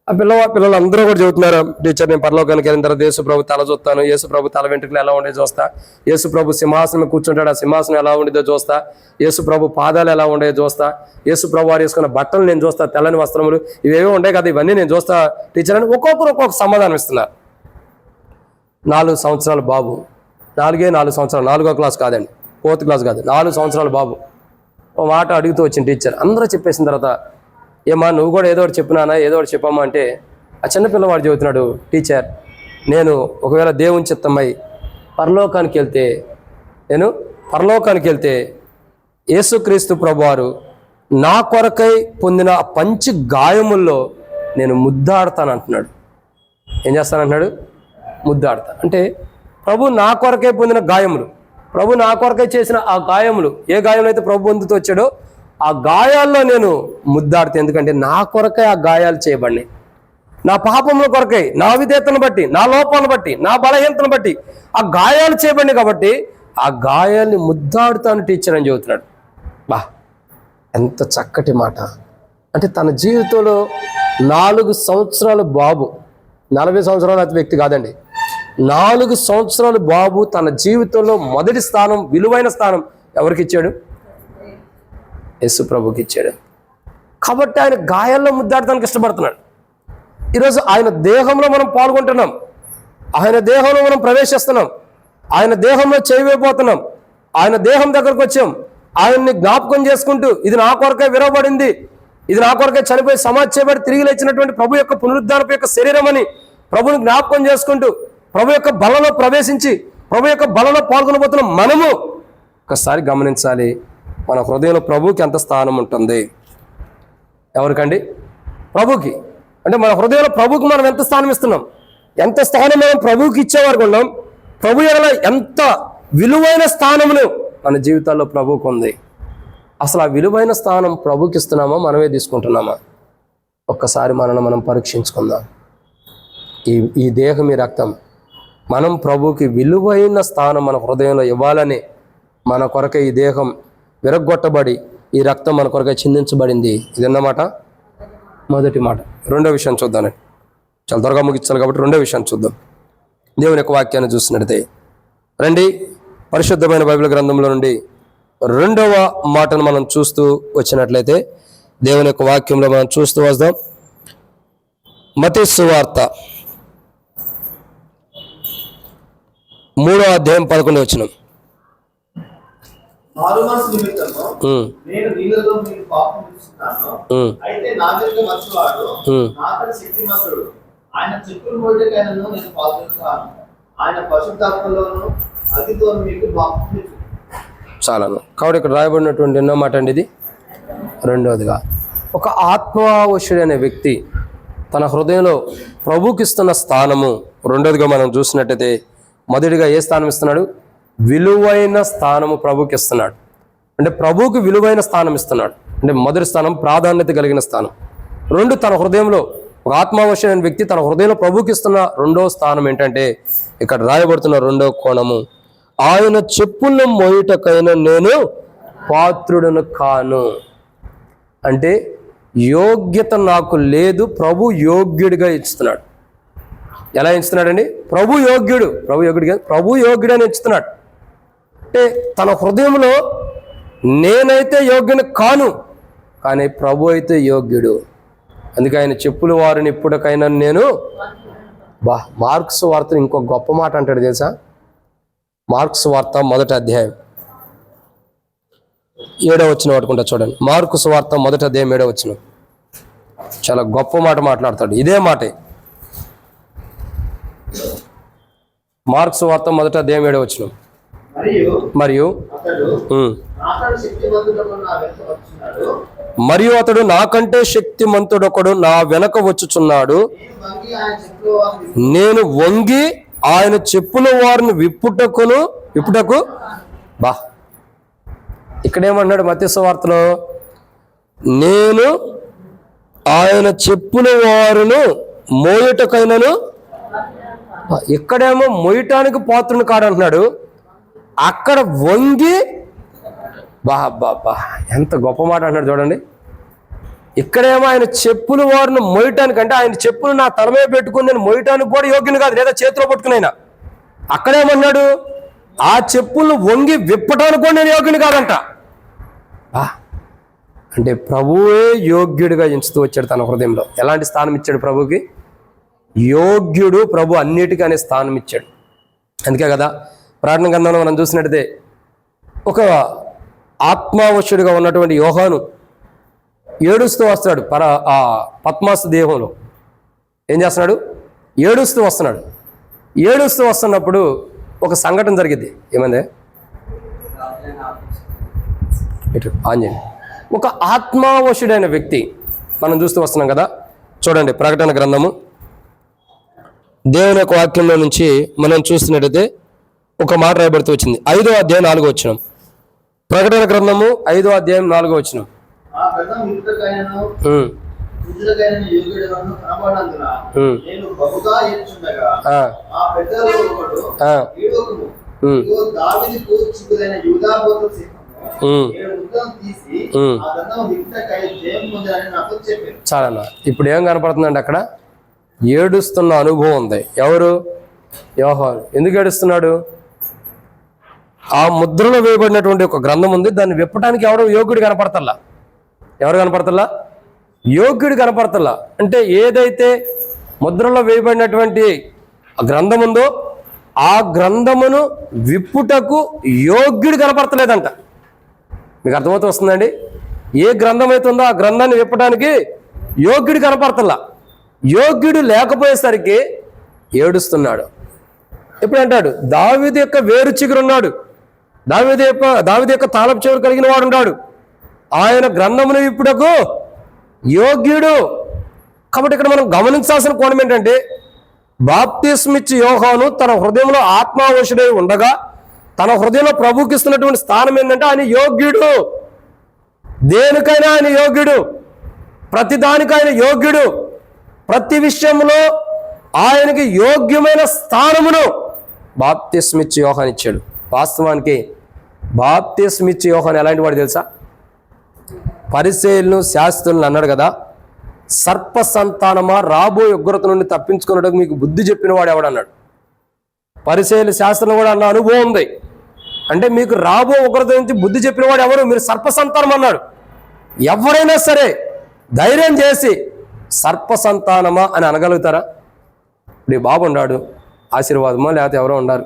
ఆ పిల్లలు అందరూ కూడా చెబుతున్నారు, టీచర్ నేను పరలోకానికి వెళ్ళిన తర్వాత యేసు ప్రభు తల చూస్తాను, యేసు ప్రభు తల వెంట్రుకలు ఎలా ఉండేదో చూస్తా, యేసు ప్రభు సింహాసనం కూర్చుంటాడు, ఆ సింహాసనం ఎలా ఉండేదో చూస్తా, యేసు ప్రభు పాదాలు ఎలా ఉండేదో చూస్తా, యేసు ప్రభు వారు వేసుకున్న బట్టలు నేను చూస్తా, తెల్లని వస్త్రములు ఇవేవో ఉంటాయి కదా, ఇవన్నీ నేను చూస్తా టీచర్ అని ఒక్కొక్కరు ఒక్కొక్క సమాధానం ఇస్తున్నారు. 4 సంవత్సరాల బాబు, 4 సంవత్సరాలు, 4వ క్లాస్ కాదండి, 4th క్లాస్ కాదు, 4 సంవత్సరాల బాబు ఓ మాట అడుగుతూ వచ్చింది టీచర్. అందరూ చెప్పేసిన తర్వాత, ఏమా నువ్వు కూడా ఏదో ఒకటి చెప్పినానా, ఏదో ఒకటి చెప్పమ్మా అంటే ఆ చిన్నపిల్లవాడు చెబుతున్నాడు, టీచర్ నేను ఒకవేళ దేవుని చిత్తమై పరలోకానికి వెళ్తే యేసుక్రీస్తు ప్రభువారు నా కొరకై పొందిన పంచి గాయముల్లో నేను ముద్దాడతాను అంటున్నాడు. ఏం చేస్తానంటున్నాడు? ముద్దాడతా. అంటే ప్రభు నా కొరకై పొందిన గాయములు, ప్రభు నా కొరకై చేసిన ఆ గాయములు, ఏ గాయములు అయితే ప్రభు పొందుతూ వచ్చాడో ఆ గాయాల్లో నేను ముద్దాడితే, ఎందుకంటే నా కొరకై ఆ గాయాలు చేయబడినాయి, నా పాపముల కొరకై, నా విధేయతను బట్టి, నా లోపాలను బట్టి, నా బలహీనతను బట్టి ఆ గాయాలు చేయబడినాయి కాబట్టి ఆ గాయాల్ని ముద్దాడుతాను టీచర్ అని చెబుతున్నాడు. బా ఎంత చక్కటి మాట. అంటే తన జీవితంలో 4 సంవత్సరాల బాబు, 40 సంవత్సరాల వ్యక్తి కాదండి, 4 సంవత్సరాల బాబు తన జీవితంలో మొదటి స్థానం, విలువైన స్థానం ఎవరికి ఇచ్చాడు? యేసు ప్రభుకి ఇచ్చాడు. కాబట్టి ఆయన గాయాల్లో ముద్దాడటానికి ఇష్టపడుతున్నాడు. ఈరోజు ఆయన దేహంలో మనం పాల్గొంటున్నాం. ఆయన దేహంలో మనం ప్రవేశిస్తున్నాం, ఆయన దేహంలో చేయబోతున్నాం, ఆయన దేహం దగ్గరకు వచ్చాం. ఆయన్ని జ్ఞాపకం చేసుకుంటూ ఇది నా కొరకే విరవబడింది, ఇది నా కొరకే చనిపోయి సమాధి చేయబడి తిరిగి లేచినటువంటి ప్రభు యొక్క పునరుద్ధానపు యొక్క శరీరం అని ప్రభుని జ్ఞాపకం చేసుకుంటూ ప్రభు యొక్క బలలో ప్రవేశించి ప్రభు యొక్క బలలో పాల్గొనబోతున్న మనము ఒకసారి గమనించాలి, మన హృదయంలో ప్రభుకి ఎంత స్థానం ఉంటుంది. ఎవరికండి? ప్రభుకి. అంటే మన హృదయంలో ప్రభుకి మనం ఎంత స్థానం ఇస్తున్నాం, ఎంత స్థానం మనం ప్రభుకి ఇచ్చేవారు ఉన్నాం, ప్రభు ఎడల ఎంత విలువైన స్థానమును మన జీవితాల్లో ప్రభువుకు ఉంది. అసలు ఆ విలువైన స్థానం ప్రభుకి ఇస్తున్నామా, మనమే తీసుకుంటున్నామా? ఒక్కసారి మనల్ని మనం పరీక్షించుకుందాం. ఈ దేహం, ఈ రక్తం, మనం ప్రభుకి విలువైన స్థానం మన హృదయంలో ఇవ్వాలని మన కొరకే ఈ దేహం విరగ్గొట్టబడి ఈ రక్తం మన కొరకే చిందించబడింది. ఇది అన్నమాట మొదటి మాట. రెండో విషయం చూద్దాం. చాలా త్వరగా ముగించాలి కాబట్టి రెండో విషయాన్ని చూద్దాం. దేవుని యొక్క వాక్యాన్ని చూసినట్లయితే రండి, పరిశుద్ధమైన బైబిల్ గ్రంథంలో నుండి రెండవ మాటను మనం చూస్తూ వచ్చినట్లయితే దేవుని యొక్క వాక్యంలో మనం చూస్తూ వద్దాం. మత్తయి సువార్త 3వ అధ్యాయం 11వ వచనం. చాలను. కాబట్టి ఇక్కడ రాయబడినటువంటి ఎన్నో మాట అండి ఇది. రెండవదిగా, ఒక ఆత్మవశుడైన వ్యక్తి తన హృదయంలో ప్రభుకిస్తున్న స్థానము. రెండవదిగా మనం చూసినట్టయితే మొదటిగా ఏ స్థానం ఇస్తున్నాడు? విలువైన స్థానము ప్రభుకి ఇస్తున్నాడు. అంటే ప్రభువుకి విలువైన స్థానం ఇస్తున్నాడు. అంటే మొదటి స్థానం ప్రాధాన్యత కలిగిన స్థానం. రెండు, తన హృదయంలో ఒక ఆత్మవశమైన వ్యక్తి తన హృదయంలో ప్రభుకి ఇస్తున్న రెండో స్థానం ఏంటంటే ఇక్కడ రాయబడుతున్న రెండో కోణము, ఆయన చెప్పులను మోయుటకైనా నేను పాత్రుడను కాను. అంటే యోగ్యత నాకు లేదు, ప్రభు యోగ్యుడిగా ఇస్తున్నాడు. ఎలా ఎంచుతున్నాడండి? ప్రభు యోగ్యుడు. ప్రభు యోగ్యుడు అని ఎంచుతున్నాడు. అంటే తన హృదయంలో నేనైతే యోగ్యుని కాను, కానీ ప్రభు అయితే యోగ్యుడు. అందుకే ఆయన చెప్పుల వారిని ఇప్పటికైనా నేను మార్క్స్ వార్త ఇంకో గొప్ప మాట అంటాడు తెలుసా? మార్క్స్ వార్త 1వ అధ్యాయం 7వ వచనం పట్టుకుంటా చూడండి. మార్క్స్ వార్త 1వ అధ్యాయం 7వ వచనం చాలా గొప్ప మాట మాట్లాడతాడు. ఇదే మాటే మార్క్స్ వార్త 1వ అధ్యాయం 7వ వచనం. మరియు అతడు నాకంటే శక్తిమంతుడొకడు నా వెనక వచ్చుచున్నాడు, నేను వంగి ఆయన చెప్పుల వారిని విప్పుటకు ఇక్కడేమన్నాడు మత్తయి సువార్తలో? నేను ఆయన చెప్పుల వారును మోయుటకైనను. ఇక్కడేమో మోయటానికి పాత్రుని కాడంటున్నాడు, అక్కడ వంగి ఎంత గొప్ప మాట అంటున్నాడు చూడండి. ఇక్కడేమో ఆయన చెప్పులు వారిని మోయటానికి, అంటే ఆయన చెప్పులు నా తల మీద పెట్టుకుని నేను మోయటానికి కూడా యోగ్యుని కాదు, లేదా చేతిలో పట్టుకునైనా. అక్కడేమన్నాడు? ఆ చెప్పులు వంగి విప్పటానికి కూడా నేను యోగ్యుని కాదంట. అంటే ప్రభువే యోగ్యుడిగా ఎంచుతూ వచ్చాడు తన హృదయంలో. ఎలాంటి స్థానం ఇచ్చాడు ప్రభుకి? యోగ్యుడు. ప్రభు అన్నిటికీ అనే స్థానం ఇచ్చాడు. అందుకే కదా ప్రార్థన గ్రంథంలో మనం చూసినట్టయితే ఒక ఆత్మావశుడిగా ఉన్నటువంటి యోహాను ఏడుస్తూ వస్తాడు. పద్మాసు దేహంలో ఏం చేస్తున్నాడు? ఏడుస్తూ వస్తున్నాడు. ఏడుస్తూ వస్తున్నప్పుడు ఒక సంఘటన జరిగింది. ఏమైంది? ఆంజనేయ ఒక ఆత్మావశుడైన వ్యక్తి మనం చూస్తూ వస్తున్నాం కదా. చూడండి ప్రకటన గ్రంథము దేవుని యొక్క వాక్యంలో నుంచి మనం చూస్తున్నట్టయితే ఒక మాట రాయబడుతూ వచ్చింది. 5వ అధ్యాయం 4వ వచనం. ప్రకటన గ్రంథము 5వ అధ్యాయం 4వ వచనం. చాలన్నా. ఇప్పుడు ఏం కనపడుతుందండి? అక్కడ ఏడుస్తున్న అనుభవం ఉంది. ఎవరు? యోహాను. ఎందుకు ఏడుస్తున్నాడు? ఆ ముద్రలో వేయబడినటువంటి ఒక గ్రంథం ఉంది, దాన్ని విప్పటానికి ఎవరు యోగ్యుడు కనపడతల్లా. ఎవరు కనపడతల్లా? యోగ్యుడు కనపడతల్లా. అంటే ఏదైతే ముద్రలో వేయబడినటువంటి ఆ గ్రంథం ఉందో ఆ గ్రంథమును విప్పుటకు యోగ్యుడు కనపడతలేదంట. మీకు అర్థమవుతూ వస్తుందండి? ఏ గ్రంథం అయితే ఉందో ఆ గ్రంథాన్ని విప్పడానికి యోగ్యుడు కనపడతలా. యోగ్యుడు లేకపోయేసరికి ఏడుస్తున్నాడు. ఎప్పుడు అంటాడు, దావీదు యొక్క వేరు చిగురున్నాడు, దావీదు యొక్క తాళపు చెవులు కలిగిన వాడు ఉన్నాడు, ఆయన గ్రంథమును విప్పుటకు యోగ్యుడు. కాబట్టి ఇక్కడ మనం గమనించాల్సిన కోణం ఏంటంటే, బాప్తిస్మిచ్చి యోహాను తన హృదయంలో ఆత్మావశుడై ఉండగా తన హృదయంలో ప్రభుకి ఇస్తున్నటువంటి స్థానం ఏంటంటే ఆయన యోగ్యుడు. దేనికైనా ఆయన యోగ్యుడు, ప్రతిదానికి ఆయన యోగ్యుడు. ప్రతి విషయంలో ఆయనకి యోగ్యమైన స్థానమును బాప్తిస్మిచ్చి యోహాను ఇచ్చాడు. వాస్తవానికి బాప్తిస్మిచ్చి యోహాను ఎలాంటి వాడు తెలుసా? పరిసయ్యులను శాస్త్రులను అన్నాడు కదా, సర్ప సంతానమా రాబోయే ఉగ్రత నుండి తప్పించుకున్నట్టుకు మీకు బుద్ధి చెప్పిన వాడు ఎవడన్నాడు. పరిసయ్యులు శాస్త్రం కూడా అన్న అనుభవం ఉంది. అంటే మీకు రాబో ఉగ్రత నుంచి బుద్ధి చెప్పిన వాడు ఎవరు? మీరు సర్ప సంతానం అన్నాడు. ఎవరైనా సరే ధైర్యం చేసి సర్ప సంతానమా అని అనగలుగుతారా? ఇప్పుడు బాబు ఉన్నాడు, ఆశీర్వాదమో లేకపోతే ఎవరో ఉన్నారు,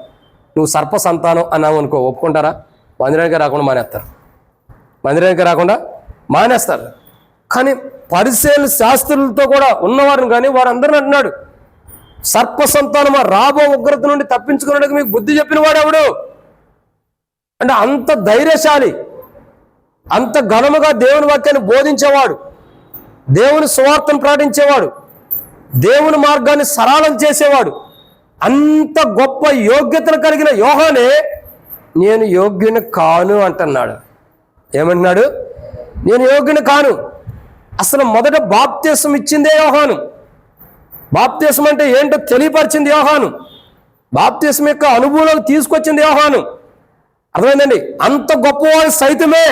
నువ్వు సర్ప సంతానం అన్నావు అనుకో, ఒప్పుకుంటారా? మందిరానికి రాకుండా మానేస్తారు, మందిరానికి రాకుండా మానేస్తారు. కానీ పరిసయ్యుల శాస్త్రులతో కూడా ఉన్నవారిని కానీ వారందరిని అంటున్నాడు, సర్ప సంతానమా రాబో ఉగ్రత నుండి తప్పించుకున్నట్టుకు మీకు బుద్ధి చెప్పిన వాడు ఎవడు? అంటే అంత ధైర్యశాలి, అంత ఘనముగా దేవుని వాక్యాన్ని బోధించేవాడు, దేవుని సువార్తను ప్రకటించేవాడు, దేవుని మార్గాన్ని సరళం చేసేవాడు, అంత గొప్ప యోగ్యతను కలిగిన యోహానే నేను యోగ్యుని కాను అంటున్నాడు. ఏమంటున్నాడు? నేను యోగ్యుని కాను. అసలు మొదట బాప్తిసం ఇచ్చిందే యోహాను. బాప్తిసం అంటే ఏంటో తెలియపరిచింది యోహాను. బాప్తిసం యొక్క అనుభూతులు తీసుకొచ్చింది యోహాను. అర్థమైందండి? అంత గొప్పవాడు సైతమే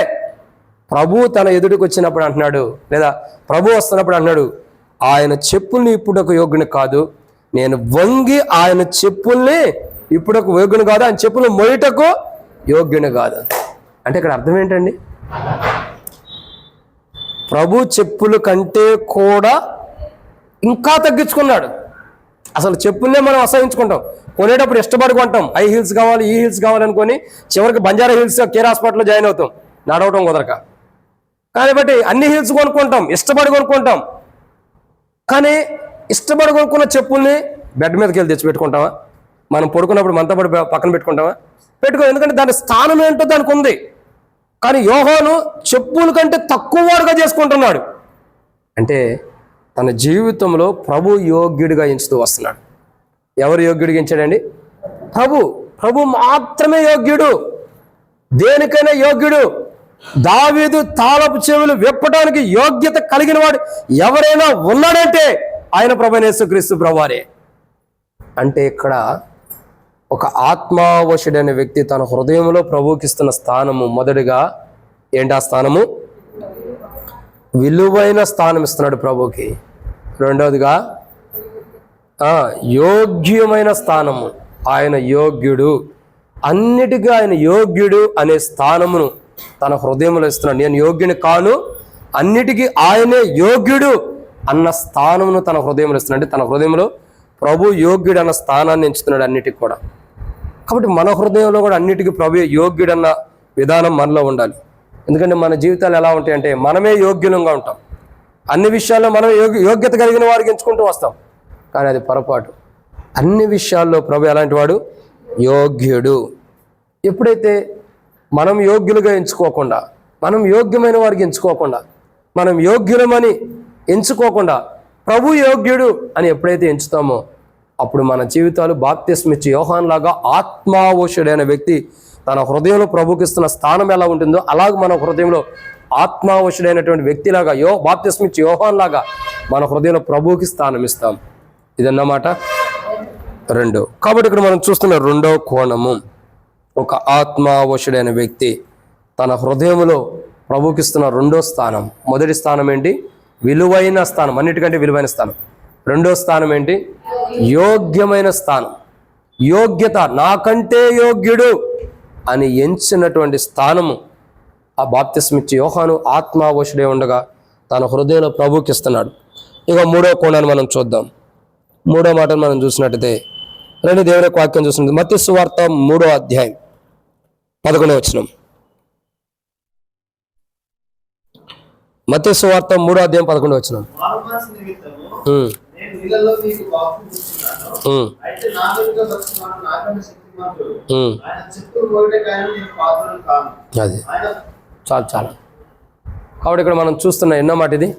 ప్రభు తన ఎదుటికి వచ్చినప్పుడు అంటున్నాడు, లేదా ప్రభు వస్తున్నప్పుడు అంటున్నాడు, ఆయన చెప్పుల్ని ఇప్పుడొక యోగ్యుని కాదు, నేను వంగి ఆయన చెప్పుల్ని ఇప్పుడొక యోగ్యుని కాదు, ఆయన చెప్పులు మొయ్యటకు యోగ్యుని కాదు. అంటే ఇక్కడ అర్థం ఏంటండి? ప్రభు చెప్పుల కంటే కూడా ఇంకా తగ్గించుకున్నాడు. అసలు చెప్పుల్నే మనం అసహించుకుంటాం, కొనేటప్పుడు ఇష్టపడి కొంటాం. హై హీల్స్ కావాలి, ఈ హీల్స్ కావాలనుకొని చివరికి బంజారా హిల్స్ కేర్ హాస్పిటల్లో జాయిన్ అవుతాం, నడవటం కుదరక. కాబట్టి అన్ని హీల్స్ కొనుక్కుంటాం, ఇష్టపడి కొనుక్కుంటాం. కానీ ఇష్టపడి కొనుక్కున్న చెప్పుల్ని బెడ్ మీదకి వెళ్ళి తెచ్చిపెట్టుకుంటామా? మనం పడుకున్నప్పుడు మనతో పాటు పక్కన పెట్టుకుంటామా? ఎందుకంటే దాని స్థానం ఏంటో దానికి ఉంది. కానీ యోహాను చెప్పుల కంటే తక్కువ వాడుగా చేసుకుంటున్నాడు. అంటే తన జీవితంలో ప్రభు యోగ్యుడిగా ఎంచుతూ వస్తున్నాడు. ఎవరు యోగ్యుడిగా ఎంచాడండి? ప్రభు మాత్రమే యోగ్యుడు, దేనికైనా యోగ్యుడు. దావీదు తాళపు చెవులు విప్పడానికి యోగ్యత కలిగిన వాడు ఎవరైనా ఉన్నాడంటే ఆయన ప్రభువైన యేసుక్రీస్తు ప్రభువారే. అంటే ఇక్కడ ఒక ఆత్మావశుడైన వ్యక్తి తన హృదయంలో ప్రభువుకి ఇస్తున్న స్థానము మొదటిగా ఏంటి? ఆ స్థానము విలువైన స్థానం ఇస్తున్నాడు ప్రభువుకి. రెండవదిగా యోగ్యమైన స్థానము, ఆయన యోగ్యుడు, అన్నిటికీ ఆయన యోగ్యుడు అనే స్థానమును తన హృదయంలో ఇస్తున్నాడు. నేను యోగ్యుని కాను, అన్నిటికీ ఆయనే యోగ్యుడు అన్న స్థానమును తన హృదయంలో ఇస్తున్నాడు. అంటే తన హృదయంలో ప్రభు యోగ్యుడు అన్న స్థానాన్ని ఎంచుతున్నాడు అన్నిటికి కూడా. కాబట్టి మన హృదయంలో కూడా అన్నిటికీ ప్రభు యోగ్యుడు అన్న విధానం మనలో ఉండాలి. ఎందుకంటే మన జీవితాలు ఎలా ఉంటాయంటే మనమే యోగ్యులంగా ఉంటాం, అన్ని విషయాల్లో మనం యోగ్యత కలిగిన వారికి ఎంచుకుంటూ వస్తాం. కానీ అది పొరపాటు. అన్ని విషయాల్లో ప్రభు ఎలాంటి వాడు? యోగ్యుడు. ఎప్పుడైతే మనం యోగ్యులుగా ఎంచుకోకుండా, మనం యోగ్యమైన వారికి ఎంచుకోకుండా, మనం యోగ్యులమని ఎంచుకోకుండా ప్రభు యోగ్యుడు అని ఎప్పుడైతే ఎంచుతామో అప్పుడు మన జీవితాలు బాప్తిస్మిచ్చి యోహాన్ లాగా ఆత్మావశుడైన వ్యక్తి తన హృదయంలో ప్రభుకి ఇస్తున్న స్థానం ఎలా ఉంటుందో అలాగ మన హృదయంలో ఆత్మావశుడైనటువంటి వ్యక్తిలాగా బాప్తిస్మిచ్చి యోహాన్ లాగా మన హృదయంలో ప్రభువుకి స్థానం ఇస్తాం. ఇదన్నమాట రెండు. కాబట్టి ఇక్కడ మనం చూస్తున్న రెండవ కోణము, ఒక ఆత్మావశుడైన వ్యక్తి తన హృదయంలో ప్రభువుకి ఇస్తున్న రెండో స్థానం. మొదటి స్థానం ఏంటి? విలువైన స్థానం, అన్నిటికంటే విలువైన స్థానం. రెండో స్థానం ఏంటి? యోగ్యమైన స్థానం. యోగ్యత, నాకంటే యోగ్యుడు అని ఎంచినటువంటి స్థానము ఆ బాప్తిస్మిచ్చి యోహాను ఆత్మావశుడే ఉండగా తన హృదయంలో ప్రభువుకి ఇస్తున్నాడు. ఇక మూడో కోణాన్ని మనం చూద్దాం. మూడో మాటను మనం చూసినట్టయితే రెండు దేవుని యొక్క వాక్యం చూస్తుంది. మత్తయి సువార్త 3వ అధ్యాయం 11వ వచనం. మత్తయి సువార్త 3వ అధ్యాయం 11వ వచనం. అది చాలా. కాబట్టి ఇక్కడ మనం చూస్తున్న ఎన్నో మాట ఇది?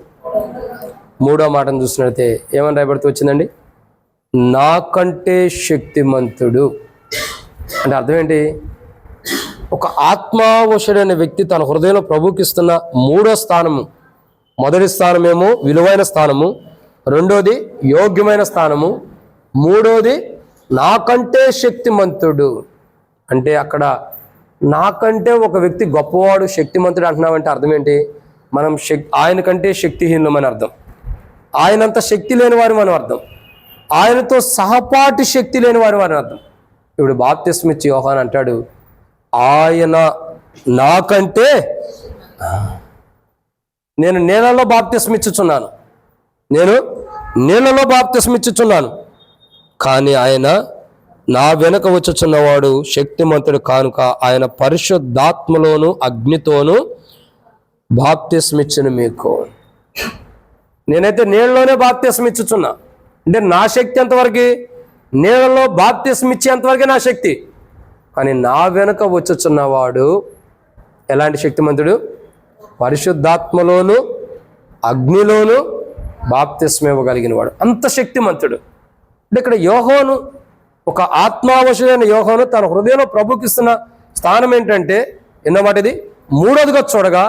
3వ మాటను చూసినట్లయితే ఏమని రాయబడుతూ వచ్చిందండి? నాకంటే శక్తిమంతుడు. అంటే అర్థం ఏంటి? ఒక ఆత్మావశుడైన వ్యక్తి తన హృదయంలో ప్రభుకి ఇస్తున్న 3వ స్థానము. మొదటి స్థానమేమో విలువైన స్థానము, రెండోది యోగ్యమైన స్థానము, మూడోది నాకంటే శక్తిమంతుడు. అంటే అక్కడ నాకంటే ఒక వ్యక్తి గొప్పవాడు, శక్తిమంతుడు అంటున్నామంటే అర్థం ఏంటి? మనం ఆయన కంటే శక్తిహీనమని అర్థం, ఆయనంత శక్తి లేని వారు మనం అర్థం, ఆయనతో సహపాటి శక్తి లేని వారు అని అర్థం. ఇప్పుడు బాప్తిస్మ ఇచ్చి యోహాన్ అంటాడు, ఆయన నాకంటే, నేను నీళ్ళలో బాప్తిస్మ ఇచ్చుచున్నాను, నేను నీళ్ళలో బాప్తిస్మ ఇచ్చుచున్నాను, కానీ ఆయన నా వెనుక వచ్చుచున్నవాడు శక్తిమంతుడు కానుక ఆయన పరిశుద్ధాత్మలోను అగ్నితోనూ బాప్తిస్మిచ్చును మీకు. నేనైతే నీళ్ళలోనే బాప్తిస్మ ఇచ్చుచున్నా. అంటే నా శక్తి ఎంతవరకు? నీళ్ళలో బాప్తిస్మ ఇచ్చేంతవరకే నా శక్తి. కానీ నా వెనుక వచ్చుచున్నవాడు ఎలాంటి శక్తిమంతుడు? పరిశుద్ధాత్మలోను అగ్నిలోను బాప్తిస్మ ఇవ్వగలిగిన వాడు, అంత శక్తిమంతుడు. అంటే ఇక్కడ యోహాను, ఒక ఆత్మావశుడైన యోహాను తన హృదయంలో ప్రభుకి ఇస్తున్న స్థానం ఏంటంటే, ఎన్నమాట ఇది? 3వదిగా చూడగా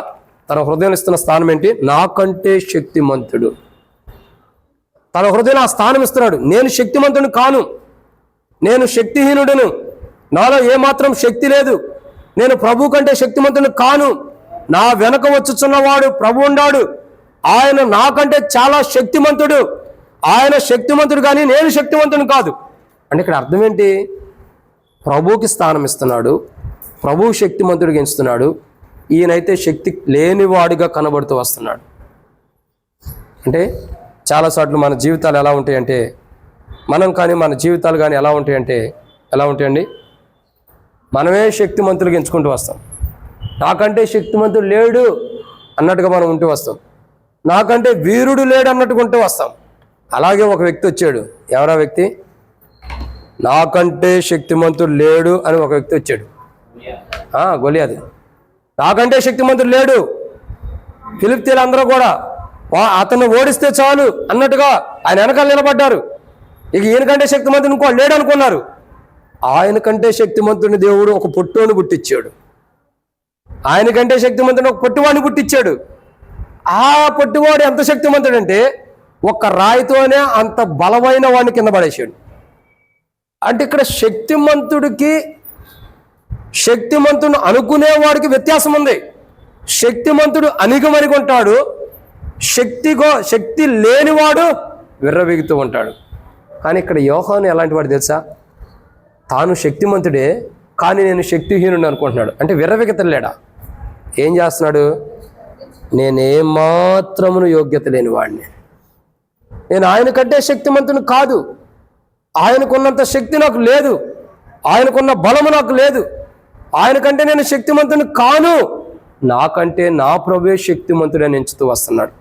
తన హృదయంలో ఇస్తున్న స్థానం ఏంటి? నాకంటే శక్తిమంతుడు. తన హృదయంలో ఆ స్థానం ఇస్తున్నాడు. నేను శక్తిమంతుడు కాను, నేను శక్తిహీనుడును, నాలో ఏమాత్రం శక్తి లేదు, నేను ప్రభు కంటే శక్తిమంతుడు కాను, నా వెనక వచ్చుచున్నవాడు ప్రభు ఉన్నాడు, ఆయన నాకంటే చాలా శక్తిమంతుడు, ఆయన శక్తిమంతుడు కానీ నేను శక్తిమంతుడు కాదు. అంటే ఇక్కడ అర్థం ఏంటి? ప్రభువుకి స్థానం ఇస్తున్నాడు, ప్రభువు శక్తిమంతుడిగా ఎంచుతున్నాడు, ఈయనైతే శక్తి లేనివాడిగా కనబడుతూ వస్తున్నాడు. అంటే చాలాసార్లు మన జీవితాలు ఎలా ఉంటాయంటే, మనం కానీ మన జీవితాలు కానీ ఎలా ఉంటాయండి? మనమే శక్తిమంతులుగా ఎంచుకుంటూ వస్తాం. నాకంటే శక్తిమంతుడు లేడు అన్నట్టుగా మనం ఉంటూ వస్తాం, నాకంటే వీరుడు లేడు అన్నట్టుగా ఉంటూ వస్తాం. అలాగే ఒక వ్యక్తి వచ్చాడు. ఎవరా వ్యక్తి? నాకంటే శక్తిమంతుడు లేడు అని ఒక వ్యక్తి వచ్చాడు. గొలియాదు. నాకంటే శక్తిమంతుడు లేడు. ఫిలిష్తీయులు అందరూ కూడా అతన్ని ఓడిస్తే చాలు అన్నట్టుగా ఆయన వెనకాల నిలబడ్డారు. ఇక ఈయనకంటే శక్తిమంతుడు ఇంకో లేడు అనుకున్నారు. ఆయనకంటే శక్తిమంతుడిని దేవుడు ఒక పొట్టోని పుట్టించాడు. ఆయనకంటే శక్తిమంతుడిని ఒక పొట్టివాడిని పుట్టించాడు. ఆ పొట్టివాడు ఎంత శక్తిమంతుడంటే ఒక్క రాయితోనే అంత బలమైన వాడిని కింద పడేసాడు. అంటే ఇక్కడ శక్తిమంతుడు అనుకునేవాడికి వ్యత్యాసం ఉంది. శక్తిమంతుడు అణిగిమణిగుంటాడు, శక్తి లేనివాడు విర్రవీగుతూ ఉంటాడు. కానీ ఇక్కడ యోహాను ఎలాంటి వాడు తెలుసా? తాను శక్తిమంతుడే కానీ నేను శక్తిహీనుడు అనుకుంటున్నాడు. అంటే విర్రవీగతలు లేడా? ఏం చేస్తున్నాడు? నేనేమాత్రమును యోగ్యత లేని వాడిని, నేను ఆయన కంటే శక్తిమంతుని కాదు, ఆయనకున్నంత శక్తి నాకు లేదు, ఆయనకున్న బలము నాకు లేదు, ఆయన కంటే నేను శక్తిమంతుని కాను, నాకంటే నా ప్రభువే శక్తిమంతుడని ఎంచుతూ వస్తున్నాడు.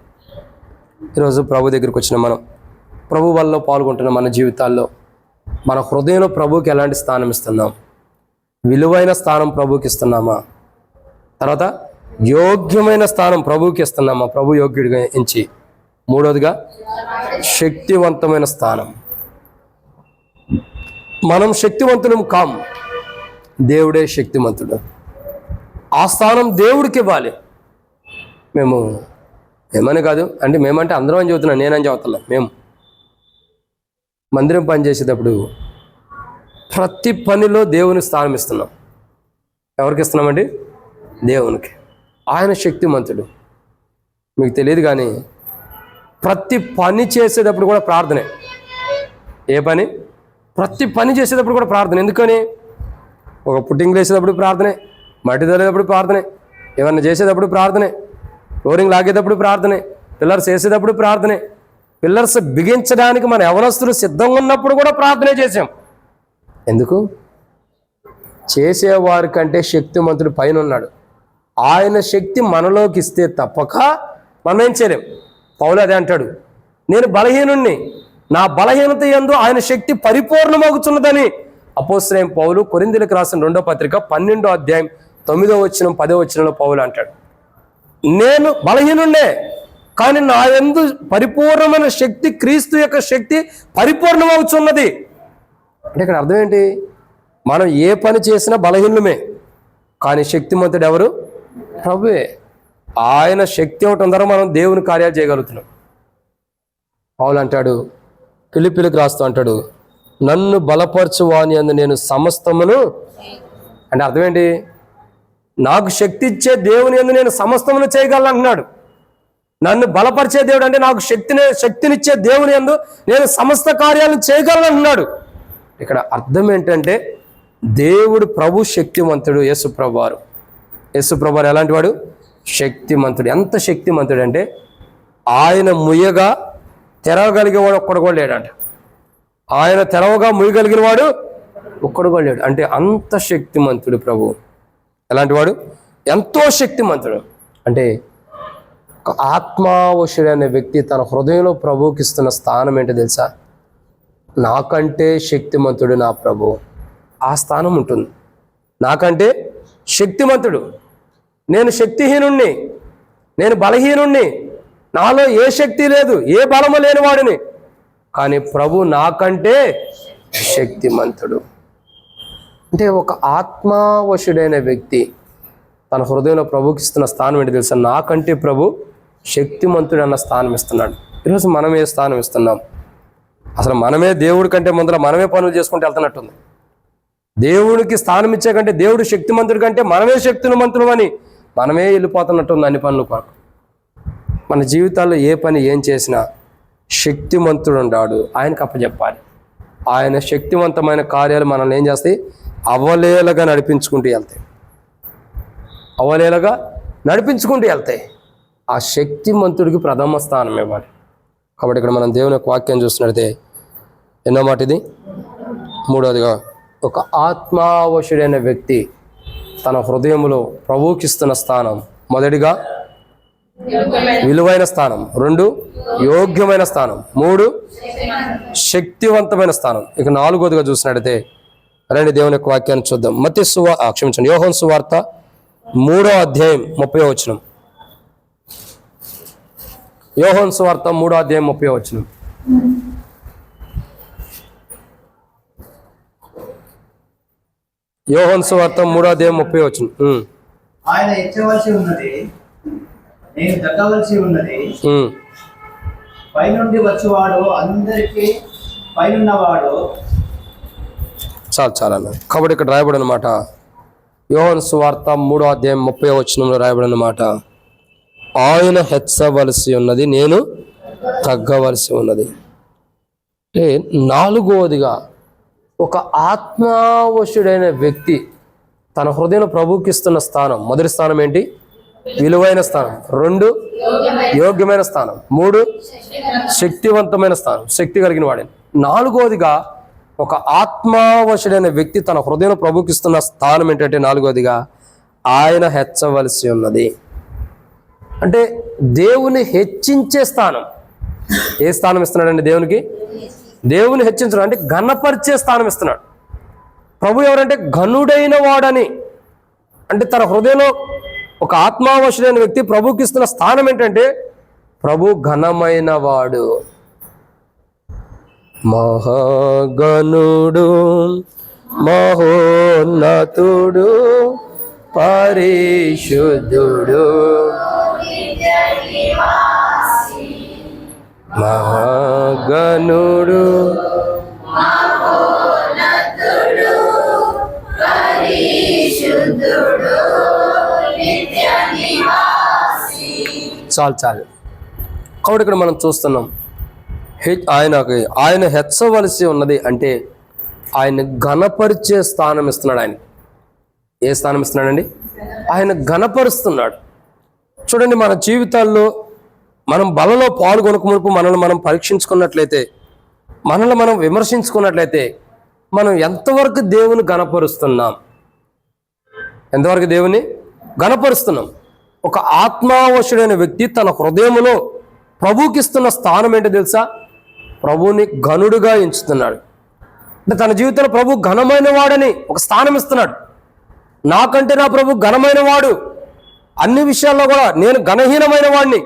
ఈరోజు ప్రభు దగ్గరికి వచ్చిన మనం, ప్రభు వల్ల పాల్గొంటున్న మన జీవితాల్లో మన హృదయంలో ప్రభువుకి ఎలాంటి స్థానం ఇస్తున్నాం? విలువైన స్థానం ప్రభువుకి ఇస్తున్నామా? తర్వాత యోగ్యమైన స్థానం ప్రభువుకి ఇస్తున్నామా? ప్రభు యోగ్యుడిగా ఎంచి. మూడవదిగా శక్తివంతమైన స్థానం. మనం శక్తివంతులం కాం, దేవుడే శక్తిమంతుడు. ఆ స్థానం దేవుడికి ఇవ్వాలి. మేమని కాదు, అంటే మేమంటే అందరం అని చెబుతున్నాం, నేనని చెబుతున్నా. మేము మందిరం పని చేసేటప్పుడు ప్రతి పనిలో దేవునికి స్థానం ఇస్తున్నాం. ఎవరికి ఇస్తున్నామండి? దేవునికి. ఆయన శక్తిమంతుడు. మీకు తెలియదు కానీ ప్రతి పని చేసేటప్పుడు కూడా ప్రార్థనే. ఏ పని? ప్రతి పని చేసేటప్పుడు కూడా ప్రార్థన. ఎందుకని? ఒక పుట్టింగ్ వేసేటప్పుడు ప్రార్థనే, మట్టి తల్లేటప్పుడు ప్రార్థనే, ఏమన్నా చేసేటప్పుడు ప్రార్థనే, ఫ్లోరింగ్ లాగేటప్పుడు ప్రార్థనే, పిల్లర్స్ వేసేటప్పుడు ప్రార్థనే, పిల్లర్స్ బిగించడానికి మన యవనస్తులు సిద్ధంగా ఉన్నప్పుడు కూడా ప్రార్థనే చేసాం. ఎందుకు? చేసేవారి కంటే శక్తిమంతుడు పైన ఉన్నాడు. ఆయన శక్తి మనలోకి ఇస్తే తప్పక మనం ఏం చేయలేం. పౌలు అదే అంటాడు, నేను బలహీనుణ్ణి, నా బలహీనత యందు ఆయన శక్తి పరిపూర్ణమవుతున్నదని అపోస్తలుడైన పౌలు కొరింథీయులకు రాసిన 2వ పత్రిక 12వ అధ్యాయం 9వ వచనం 10వ వచనంలో పౌలు అంటాడు, నేను బలహీనుండే కానీ నా యందు పరిపూర్ణమైన శక్తి, క్రీస్తు యొక్క శక్తి పరిపూర్ణమవుతున్నది. అంటే ఇక్కడ అర్థం ఏంటి? మనం ఏ పని చేసినా బలహీనమే, కానీ శక్తిమంతుడు ఎవరు? ప్రభువే. ఆయన శక్తి అవటం ద్వారా మనం దేవుని కార్యాలు చేయగలుగుతున్నాం. పౌలు అంటాడు, ఫిలిప్పీలకు రాస్తూ అంటాడు, నన్ను బలపరచువాని అందు నేను సమస్తమును. అంటే అర్థం ఏంటి? నాకు శక్తి ఇచ్చే దేవుని యందు నేను సమస్తమును చేయగలను అంటున్నాడు. నన్ను బలపరిచే దేవుడు అంటే నాకు శక్తినిచ్చే దేవుని యందు నేను సమస్త కార్యాలను చేయగలను అంటున్నాడు. ఇక్కడ అర్థం ఏంటంటే దేవుడు ప్రభు శక్తిమంతుడు. యేసుప్రభు వారు ఎలాంటి వాడు? శక్తిమంతుడు. ఎంత శక్తిమంతుడు అంటే ఆయన ముయ్యగా తెరవగలిగేవాడు ఒక్కడు కూడా లేడంట. ఆయన తెరవగా ముయ్యగలిగిన వాడు ఒక్కడు కూడా లేడు. అంటే అంత శక్తిమంతుడు ప్రభు. ఎలాంటి వాడు? ఎంతో శక్తిమంతుడు. అంటే ఒక ఆత్మావశుడైన వ్యక్తి తన హృదయంలో ప్రభువుకి ఇస్తున్న స్థానం ఏంటో తెలుసా? నాకంటే శక్తిమంతుడు నా ప్రభు. ఆ స్థానం ఉంటుంది. నాకంటే శక్తిమంతుడు. నేను శక్తిహీనుణ్ణి, నేను బలహీనుణ్ణి, నాలో ఏ శక్తి లేదు, ఏ బలము లేని వాడిని, కానీ ప్రభు నాకంటే శక్తిమంతుడు. అంటే ఒక ఆత్మావశుడైన వ్యక్తి తన హృదయంలో ప్రభుకి ఇస్తున్న స్థానం ఏంటి తెలుసా? నాకంటే ప్రభు శక్తిమంతుడు అన్న స్థానం ఇస్తున్నాడు. ఈరోజు మనం ఏ స్థానం ఇస్తున్నాం? అసలు మనమే దేవుడి కంటే ముందర మనమే పనులు చేసుకుంటూ వెళ్తున్నట్టుంది. దేవుడికి స్థానం ఇచ్చే కంటే, దేవుడు శక్తిమంతుడి కంటే మనమే శక్తిమంతులు అని మనమే వెళ్ళిపోతున్నట్టుంది అన్ని పనులు కొరకు. మన జీవితాల్లో ఏ పని ఏం చేసినా శక్తిమంతుడు ఉన్నాడు, ఆయనకు అప్పచెప్పాలి. ఆయన శక్తివంతమైన కార్యాలు మనల్ని ఏం చేస్తాయి? అవలేలగా నడిపించుకుంటూ వెళ్తాయి. ఆ శక్తిమంతుడికి ప్రథమ స్థానం ఇవ్వాలి. కాబట్టి ఇక్కడ మనం దేవుని యొక్క వాక్యం చూస్తున్నట్లయితే ఎన్నో మాట ఇది? 3వదిగా, ఒక ఆత్మావశుడైన వ్యక్తి తన హృదయంలో ప్రభువుకిస్తున్న స్థానం, మొదటిగా విలువైన స్థానం, 2 యోగ్యమైన స్థానం, 3 శక్తివంతమైన స్థానం. ఇక 4వదిగా చూసినట్టయితే రండి దేవుని యొక్క వాక్యాన్ని చూద్దాం. యోహాను సువార్త 3వ అధ్యాయం 30వ వచనం. యోహాను సువార్త 3వ అధ్యాయం 30వ వచనం. యోహాను సువార్త 3వ అధ్యాయం 30వ వచనం. ఆయన ఎచ్చవలసి ఉన్నది, నేను తగ్గవలసి ఉన్నది. పైనుండి వచ్చేవాడు అందరికీ పైనున్నవాడు. చాలా కాబట్టి ఇక్కడ రాయబడిన మాట, యోహాను సువార్త 3వ అధ్యాయం 30వ వచనంలో రాయబడిన మాట, ఆయన హెచ్చవలసి ఉన్నది, నేను తగ్గవలసి ఉన్నది. అంటే 4వదిగా ఒక ఆత్మావశుడైన వ్యక్తి తన హృదయంలో ప్రభువుకి ఇస్తున్న స్థానం, మొదటి స్థానం ఏంటి? విలువైన స్థానం, 2 యోగ్యమైన స్థానం, 3 శక్తివంతమైన స్థానం, శక్తి కలిగిన వాడని. 4వదిగా ఒక ఆత్మావశుడైన వ్యక్తి తన హృదయంలో ప్రభువుకి ఇస్తున్న స్థానం ఏంటంటే 4వదిగా ఆయన హెచ్చవలసి ఉన్నది. అంటే దేవుని హెచ్చించే స్థానం. ఏ స్థానం ఇస్తున్నాడండి దేవునికి? దేవుని హెచ్చించడం అంటే ఘనపరిచే స్థానం ఇస్తున్నాడు. ప్రభు ఎవరంటే ఘనుడైన వాడని. అంటే తన హృదయంలో ఒక ఆత్మావశుడైన వ్యక్తి ప్రభుకి ఇస్తున్న స్థానం ఏంటంటే ప్రభు ఘనమైన వాడు, మహాగణుడు, మహోన్నతుడు, పరిశుద్ధుడు, మహాగణుడు, చాలు. కాబట్టి ఇక్కడ మనం చూస్తున్నాం ఆయన హెచ్చవలసి ఉన్నది అంటే ఆయన ఘనపరిచే స్థానం ఇస్తున్నాడు. ఆయన ఏ స్థానం ఇస్తున్నాడండి? ఆయన ఘనపరుస్తున్నాడు. చూడండి, మన జీవితాల్లో మనం బలలో పాల్గొనక మునుపు మనల్ని మనం పరీక్షించుకున్నట్లయితే, మనల్ని మనం విమర్శించుకున్నట్లయితే మనం ఎంతవరకు దేవుని గణపరుస్తున్నాం? ఎంతవరకు దేవుని గణపరుస్తున్నాం? ఒక ఆత్మావశుడైన వ్యక్తి తన హృదయంలో ప్రభువుకి ఇస్తున్న స్థానం ఏంటో తెలుసా? ప్రభువుని ఘనుడుగా ఎంచుతున్నాడు. అంటే తన జీవితంలో ప్రభు ఘనమైన వాడని ఒక స్థానం ఇస్తున్నాడు. నాకంటే నా ప్రభు ఘనమైన వాడు, అన్ని విషయాల్లో కూడా నేను ఘనహీనమైన వాడిని,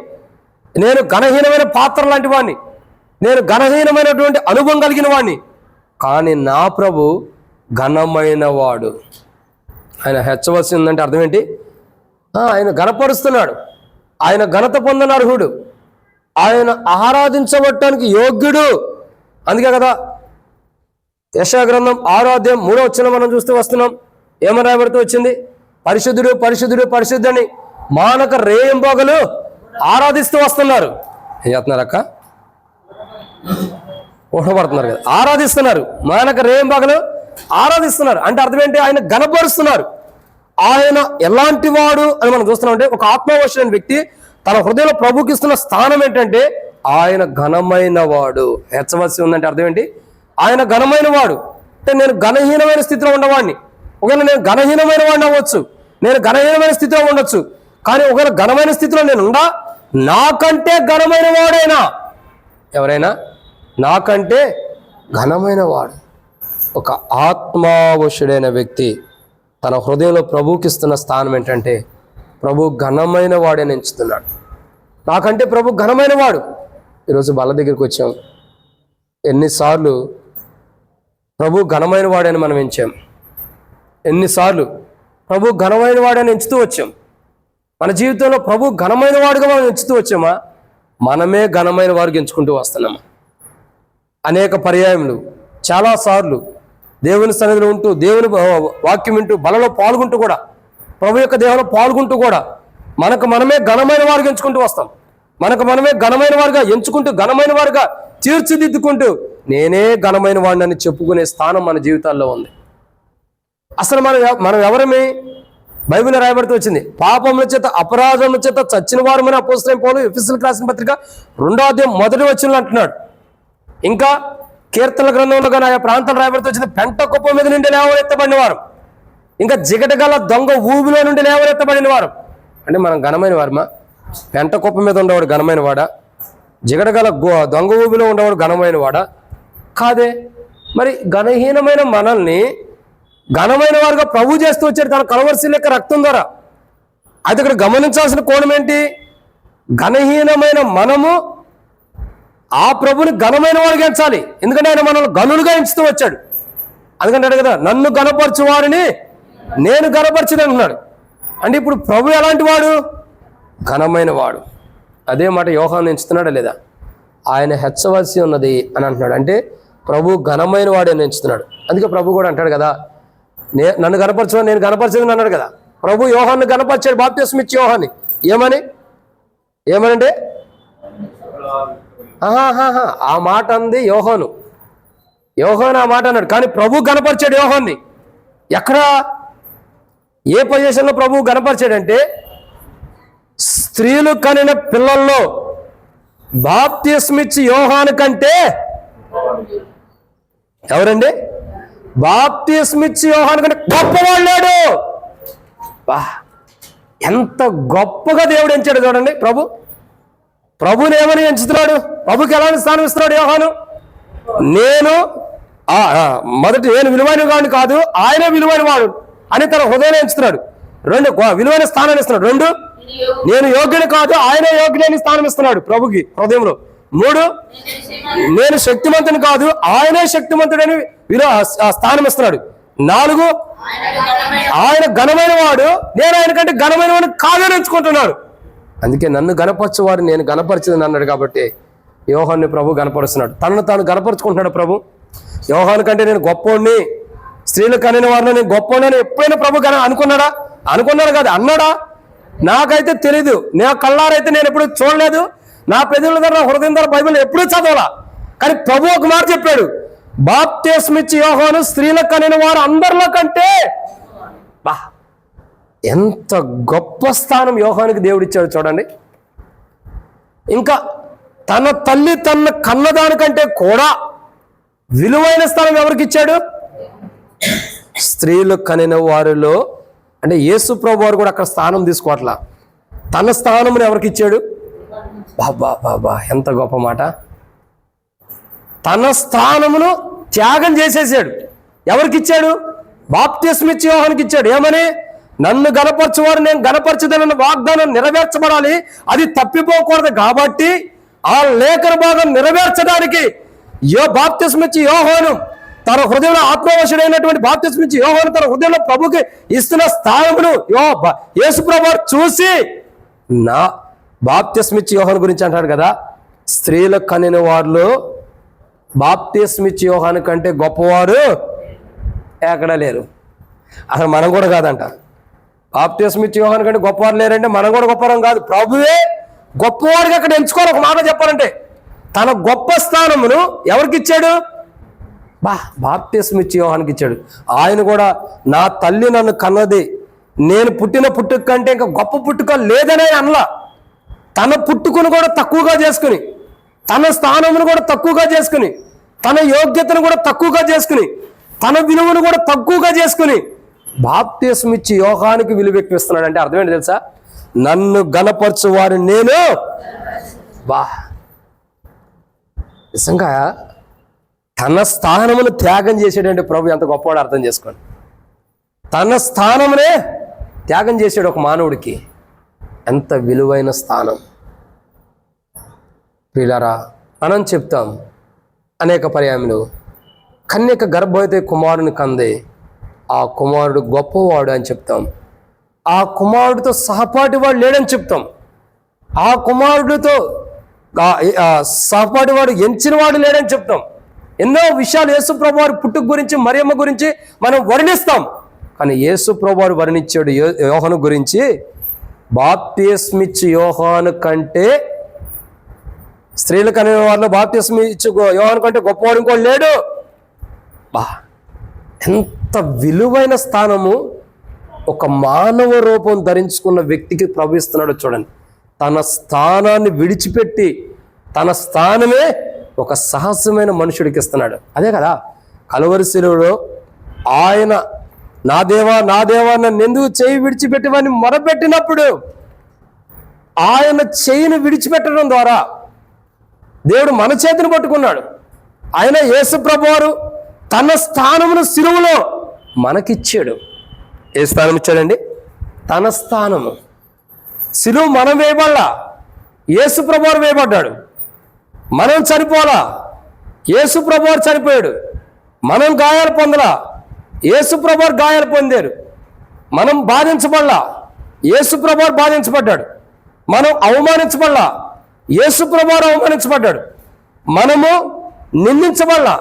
నేను ఘనహీనమైన పాత్ర లాంటి వాడిని, నేను ఘనహీనమైనటువంటి అనుభవం కలిగిన వాడిని, కానీ నా ప్రభు ఘనమైన వాడు. ఆయన హెచ్చవలసి ఉందంటే అర్థం ఏంటి? ఆయన ఘనపరుస్తున్నాడు, ఆయన ఘనత పొందని అర్హుడు, ఆయన ఆరాధించబడటానికి యోగ్యుడు. అందుకే కదా యెషయా గ్రంథం 6:3 మనం చూస్తూ వస్తున్నాం. ఏమని రాయబడుతూ వచ్చింది? పరిశుద్ధుడు పరిశుద్ధుడు పరిశుద్ధుని మానక రేయింబోగలు ఆరాధిస్తూ వస్తున్నారు. ఏం చేస్తున్నారు అక్క? ఊహపడుతున్నారు కదా, ఆరాధిస్తున్నారు. మానక రేయింబోగలు ఆరాధిస్తున్నారు అంటే అర్థం ఏంటి? ఆయన ఘనపరుస్తున్నారు. ఆయన ఎలాంటి వాడు అని మనం చూస్తున్నాం అంటే, ఒక ఆత్మవశమైన వ్యక్తి తన హృదయంలో ప్రభుకి ఇస్తున్న స్థానం ఏంటంటే ఆయన ఘనమైన వాడు. హెచ్చవలసి ఉందంటే అర్థం ఏంటి? ఆయన ఘనమైన వాడు. అంటే నేను ఘనహీనమైన స్థితిలో ఉన్నవాడిని, ఒకవేళ నేను ఘనహీనమైన వాడిని అవ్వచ్చు, నేను ఘనహీనమైన స్థితిలో ఉండొచ్చు, కానీ ఒకవేళ ఘనమైన స్థితిలో నేను ఉండా, నాకంటే ఘనమైన వాడైనా ఎవరైనా నాకంటే ఘనమైన వాడు. ఒక ఆత్మావశుడైన వ్యక్తి తన హృదయంలో ప్రభువుకి ఇస్తున్న స్థానం ఏంటంటే ప్రభు ఘనమైన వాడని ఎంచుతున్నాడు. నాకంటే ప్రభు ఘనమైన వాడు. ఈరోజు బల్ల దగ్గరికి వచ్చాం, ఎన్నిసార్లు ప్రభు ఘనమైన వాడని మనం ఎంచాం, ఎన్నిసార్లు ప్రభు ఘనమైన వాడని ఎంచుతూ వచ్చాం. మన జీవితంలో ప్రభు ఘనమైన వాడుగా మనం ఎంచుతూ వచ్చామా? మనమే ఘనమైన వారికి ఎంచుకుంటూ వస్తున్నామా? అనేక పర్యాయములు చాలాసార్లు దేవుని సన్నిధిలో ఉంటూ, దేవుని వాక్యం వింటూ, బలలో పాల్గొంటూ కూడా, ప్రభు యొక్క దేహంలో పాల్గొంటూ కూడా మనకు మనమే ఘనమైన వారికి ఎంచుకుంటూ వస్తాం. మనకు మనమే ఘనమైన వారుగా ఎంచుకుంటూ, ఘనమైన వారుగా తీర్చిదిద్దుకుంటూ నేనే ఘనమైన వాడిని చెప్పుకునే స్థానం మన జీవితాల్లో ఉంది. అసలు మనం ఎవరమే? బైబిల్ రాయబడుతూ వచ్చింది, పాపముల చేత అపరాధముల చేత చచ్చిన వారమని అపోస్తలుడైన పౌలు ఎఫెసీయులకు రాసిన పత్రిక 2:1 అంటున్నాడు. ఇంకా కీర్తనల గ్రంథంలో కానీ ఆయా ప్రాంతాలు రాయబడుతూ వచ్చింది, పెంట కుప్ప మీద నుండి లేవనెత్తబడిన వారు, ఇంకా జిగటగల దొంగ ఊబిలో నుండి లేవనెత్తబడిన వారు. అంటే మనం ఘనమైన వారమా? పెంట కుప్ప మీద ఉండేవాడు ఘనమైన వాడా? జిగటగల దొంగ ఊబిలో ఉండేవాడు ఘనమైన వాడా? కాదే. మరి ఘనహీనమైన మనల్ని ఘనమైన వారుగా ప్రభు చేస్తూ వచ్చాడు తన కలవరిశీల యొక్క రక్తం ద్వారా. అది ఇక్కడ గమనించాల్సిన కోణం ఏంటి? ఘనహీనమైన మనము ఆ ప్రభుని ఘనమైన వాడిగా ఎంచాలి. ఎందుకంటే ఆయన మనల్ని గనులుగా ఎంచుతూ వచ్చాడు. అందుకంటాడు కదా, నన్ను గణపరచు వారిని నేను గణపరచను అంటున్నాడు. అంటే ఇప్పుడు ప్రభు ఎలాంటి వాడు? ఘనమైన వాడు. అదే మాట యోహాను ఎంచుతున్నాడా లేదా? ఆయన హెచ్చవలసి ఉన్నది అని అంటున్నాడు. అంటే ప్రభు ఘనమైన వాడు అని ఎంచుతున్నాడు. అందుకే ప్రభు కూడా అంటాడు కదా, నన్ను గణపరచు, నేను గణపరచదని అన్నాడు కదా. ప్రభు యోహాన్ని గణపరిచాడు, బాప్తిస్మం ఇచ్చి యోహాన్ని. ఏమనంటే ఆ మాట అంది యోహాను ఆ మాట అన్నాడు. కానీ ప్రభు గణపరిచాడు యోహాన్ని. ఎక్కడ, ఏ పొజిషన్లో ప్రభు గణపరిచాడంటే, స్త్రీలు కనిన పిల్లల్లో బాప్తిస్మం ఇచ్చి యోహాను కంటే ఎవరండి? బాప్తిస్మం ఇచ్చి యోహాను కంటే గొప్పవాడు లేడు. ఎంత గొప్పగా దేవుడు ఎంచాడు చూడండి. ప్రభుని ఏమని ఎంచుతున్నాడు? ప్రభుకి ఎలాంటి స్థానం ఇస్తున్నాడు యోహాను? నేను విలువైన వాడిని కాదు, ఆయనే విలువైన వాడు అని తన హృదయాన్ని ఎంచుతున్నాడు. 2 విలువైన స్థానాన్ని ఇస్తున్నాడు. 2 నేను యోగ్యుని కాదు, ఆయనే యోగ్యుని స్థానం ఇస్తున్నాడు ప్రభుకి హృదయంలో. 3 నేను శక్తిమంతుని కాదు, ఆయనే శక్తిమంతుడని స్థానం ఇస్తున్నాడు. 4 ఆయన ఘనమైన వాడు, నేను ఆయన కంటే ఘనమైన వాడిని కాదని ఎంచుకుంటున్నాడు. అందుకే నన్ను గణపరచువారు నేను గణపరచదని అన్నాడు. కాబట్టి యోహాన్ని ప్రభు గణపరుస్తున్నాడు, తనను తాను గణపరుచుకుంటున్నాడు ప్రభు. యోహాను కంటే నేను గొప్పోడిని, స్త్రీలు కనిన వారిని నేను గొప్పోడిని ఎప్పుడైనా ప్రభు అనుకున్నాడు కాదు, అన్నాడా? నాకైతే తెలీదు, నా కళ్ళారైతే నేను ఎప్పుడు చూడలేదు, నా పెదవుల ద్వారా హృదయం ద్వారా బైబిల్ ఎప్పుడూ చదవాలా. కానీ ప్రభు ఒక మాట చెప్పాడు, బాప్తిస్మం ఇచ్చి యోహాను స్త్రీలకు కనిన వారు అందరిలో కంటే ఎంత గొప్ప స్థానం యోహానికి దేవుడిచ్చాడు చూడండి. ఇంకా తన తల్లి తన కన్నదానికంటే కూడా విలువైన స్థానం ఎవరికి ఇచ్చాడు? స్త్రీలు కనిన వారిలో అంటే యేసు ప్రభు వారు కూడా అక్కడ స్థానం తీసుకోవట్లా. తన స్థానమును ఎవరికి ఇచ్చాడు? బాబా బాబా, ఎంత గొప్ప మాట. తన స్థానమును త్యాగం చేసేసాడు. ఎవరికి ఇచ్చాడు? బాప్తిస్మిచ్చి యోహానుకి ఇచ్చాడు. ఏమని? నన్ను గనపరచువారు నేను గనపరచుదనన్న వాగ్దానం నెరవేర్చబడాలి, అది తప్పిపోకూడదు. కాబట్టి ఆ లేఖన భాగం నెరవేర్చడానికి బాప్తిస్మిచ్చి యోహాను తన హృదయంలో ఆత్మవశుడైనటువంటి బాప్తిస్మిచ్చి యోహాను తన హృదయంలో ప్రభుకి ఇస్తున్న స్థానమును యేసు ప్రభువు చూసి, నా బాప్తిస్మిచ్చి యోహాను గురించి అంటాడు కదా, స్త్రీల కనిన వారిలో బాప్తిస్మిచ్చి యోహాను కంటే గొప్పవారు ఎక్కడా లేరు. అసలు మనం కూడా కాదంట. బాప్తిస్మిచ్చి యోహాను కంటే గొప్పవారు లేరంటే మనం కూడా గొప్పవారం కాదు. ప్రభువే గొప్పవాడికి అక్కడ ఎంచుకోవాలి. ఒక మాట చెప్పాలంటే తన గొప్ప స్థానమును ఎవరికి ఇచ్చాడు? బాప్తిస్మిచ్చి యోహానుకి ఇచ్చాడు. ఆయన కూడా నా తల్లి నన్ను కన్నది, నేను పుట్టిన పుట్టుక కంటే ఇంకా గొప్ప పుట్టుక లేదనే అనలా. తన పుట్టుకను కూడా తక్కువగా చేసుకుని, తన స్థానమును కూడా తక్కువగా చేసుకుని, తన యోగ్యతను కూడా తక్కువగా చేసుకుని, తన విలువను కూడా తక్కువగా చేసుకుని బాప్తిస్మిచ్చి యోహానుకి విలువ ఎక్కువిస్తున్నాడు. అంటే అర్థం ఏంటి తెలుసా? నన్ను గనపరచు వారు నేను నిజంగా తన స్థానమును త్యాగం చేసేటంటే ప్రభు ఎంత గొప్పవాడు అర్థం చేసుకోండి. తన స్థానమునే త్యాగం చేసాడు ఒక మానవుడికి. ఎంత విలువైన స్థానం. ప్రియులారా, మనం చెప్తాం అనేక పర్యాయములు, కన్యక గర్భవతి కుమారుని కందే, ఆ కుమారుడు గొప్పవాడు అని చెప్తాం. ఆ కుమారుడితో సహపాటి వాడు లేడని చెప్తాం. ఆ కుమారుడితో సహపాటి వాడు ఎంచిన వాడు లేడని చెప్తాం. ఎన్నో విషయాలు యేసు ప్రభు వారి పుట్టుక గురించి, మరియమ్మ గురించి మనం వర్ణిస్తాం. కానీ యేసు ప్రభు వారు వర్ణించాడు యోహాను గురించి, బాప్తిస్మిచ్చి యోహాను కంటే, స్త్రీలకు అనే వారిలో బాప్తిస్మిచ్చి యోహాను కంటే గొప్పవాడు ఇంకోటి లేడు. ఎంత విలువైన స్థానము ఒక మానవ రూపం ధరించుకున్న వ్యక్తికి ప్రభు ఇస్తున్నాడు. చూడండి, తన స్థానాన్ని విడిచిపెట్టి తన స్థానమే ఒక సహజమైన మనుషుడికి ఇస్తున్నాడు. అదే కదా కలువరి శిలువలో ఆయన నా దేవా నా దేవా నన్ను ఎందుకు చేయి విడిచిపెట్టి వాడిని మొరపెట్టినప్పుడు ఆయన చేయిని విడిచిపెట్టడం ద్వారా దేవుడు మన చేతిని పట్టుకున్నాడు. ఆయన యేసు ప్రభువారు తన స్థానమును శిలువలో మనకిచ్చాడు. ఏ స్థానం ఇచ్చాడండి? తన స్థానము. శిలువ మనం వేయబడలా, యేసు ప్రభువారు వేయబడ్డాడు. మనం చనిపోలా, యేసు ప్రభువారు చనిపోయాడు. మనం గాయాలు పొందలా, యేసు ప్రభువారు గాయాలు పొందారు. మనం బాధించబడలా, యేసు ప్రభువారు బాధించబడ్డాడు. మనం అవమానించబడలా, యేసు ప్రభువారు అవమానించబడ్డాడు. మనము నిందించబడలా,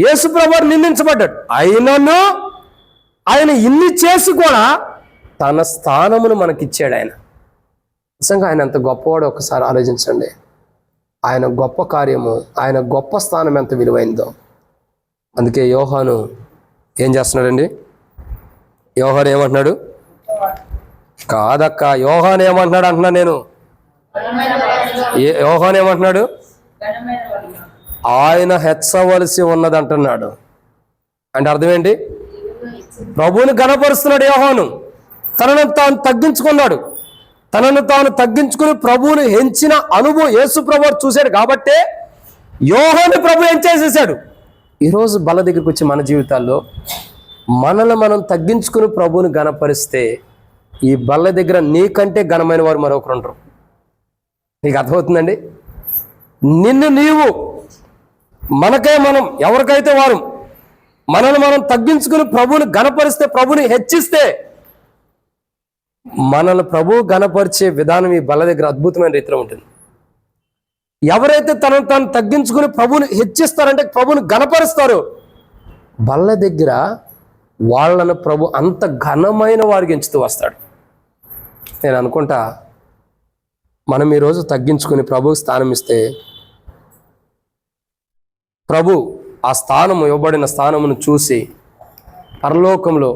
యేసు ప్రభువారు నిందించబడ్డాడు. అయినను ఆయన ఇన్ని చేసి కూడా తన స్థానమును మనకిచ్చాడు. ఆయన నిజంగా ఆయన ఎంత గొప్పవాడో ఒకసారి ఆలోచించండి. ఆయన గొప్ప కార్యము, ఆయన గొప్ప స్థానం ఎంత విలువైందో. అందుకే యోహాను ఏం చేస్తున్నాడండి? యోహాను ఏమంటున్నాడు? కాదక్క, యోహాను ఏమంటున్నాడు అంటున్నా నేను. యోహాను ఏమంటున్నాడు? ఆయన హెచ్చవలసి ఉన్నది అంటున్నాడు. అంటే అర్థం ఏంటి? ప్రభువుని గణపరుస్తున్నాడు యోహాను. తనను తాను తగ్గించుకున్నాడు. తనను తాను తగ్గించుకుని ప్రభువుని హెంచిన అనుభవం యేసు ప్రభువు చూశాడు. కాబట్టే యోహాను ప్రభు ఏం చేసేసాడు? ఈరోజు బల దగ్గరికి వచ్చి మన జీవితాల్లో మనల్ని మనం తగ్గించుకుని ప్రభువుని గణపరిస్తే ఈ బల్ల దగ్గర నీకంటే ఘనమైన వారు మరొకరు ఉంటారు. నీకు అర్థమవుతుందండి? నిన్ను నీవు, మనకే మనం, ఎవరికైతే వారు మనల్ని మనం తగ్గించుకుని ప్రభువుని గణపరిస్తే, ప్రభువుని హెచ్చిస్తే, మనల్ని ప్రభువు గణపరిచే విధానం ఈ బల్ల దగ్గర అద్భుతమైన రీతిలో ఉంటుంది. ఎవరైతే తనను తాను తగ్గించుకుని ప్రభువుని హెచ్చిస్తారంటే, ప్రభువుని గణపరుస్తారు, బల్ల దగ్గర వాళ్ళను ప్రభు అంత ఘనమైన వారికి ఎంచుతూ వస్తాడు. నేను అనుకుంటా మనం ఈరోజు తగ్గించుకుని ప్రభువు స్థానం ఇస్తే, ప్రభు ఆ స్థానము, ఇవ్వబడిన స్థానమును చూసి పరలోకంలో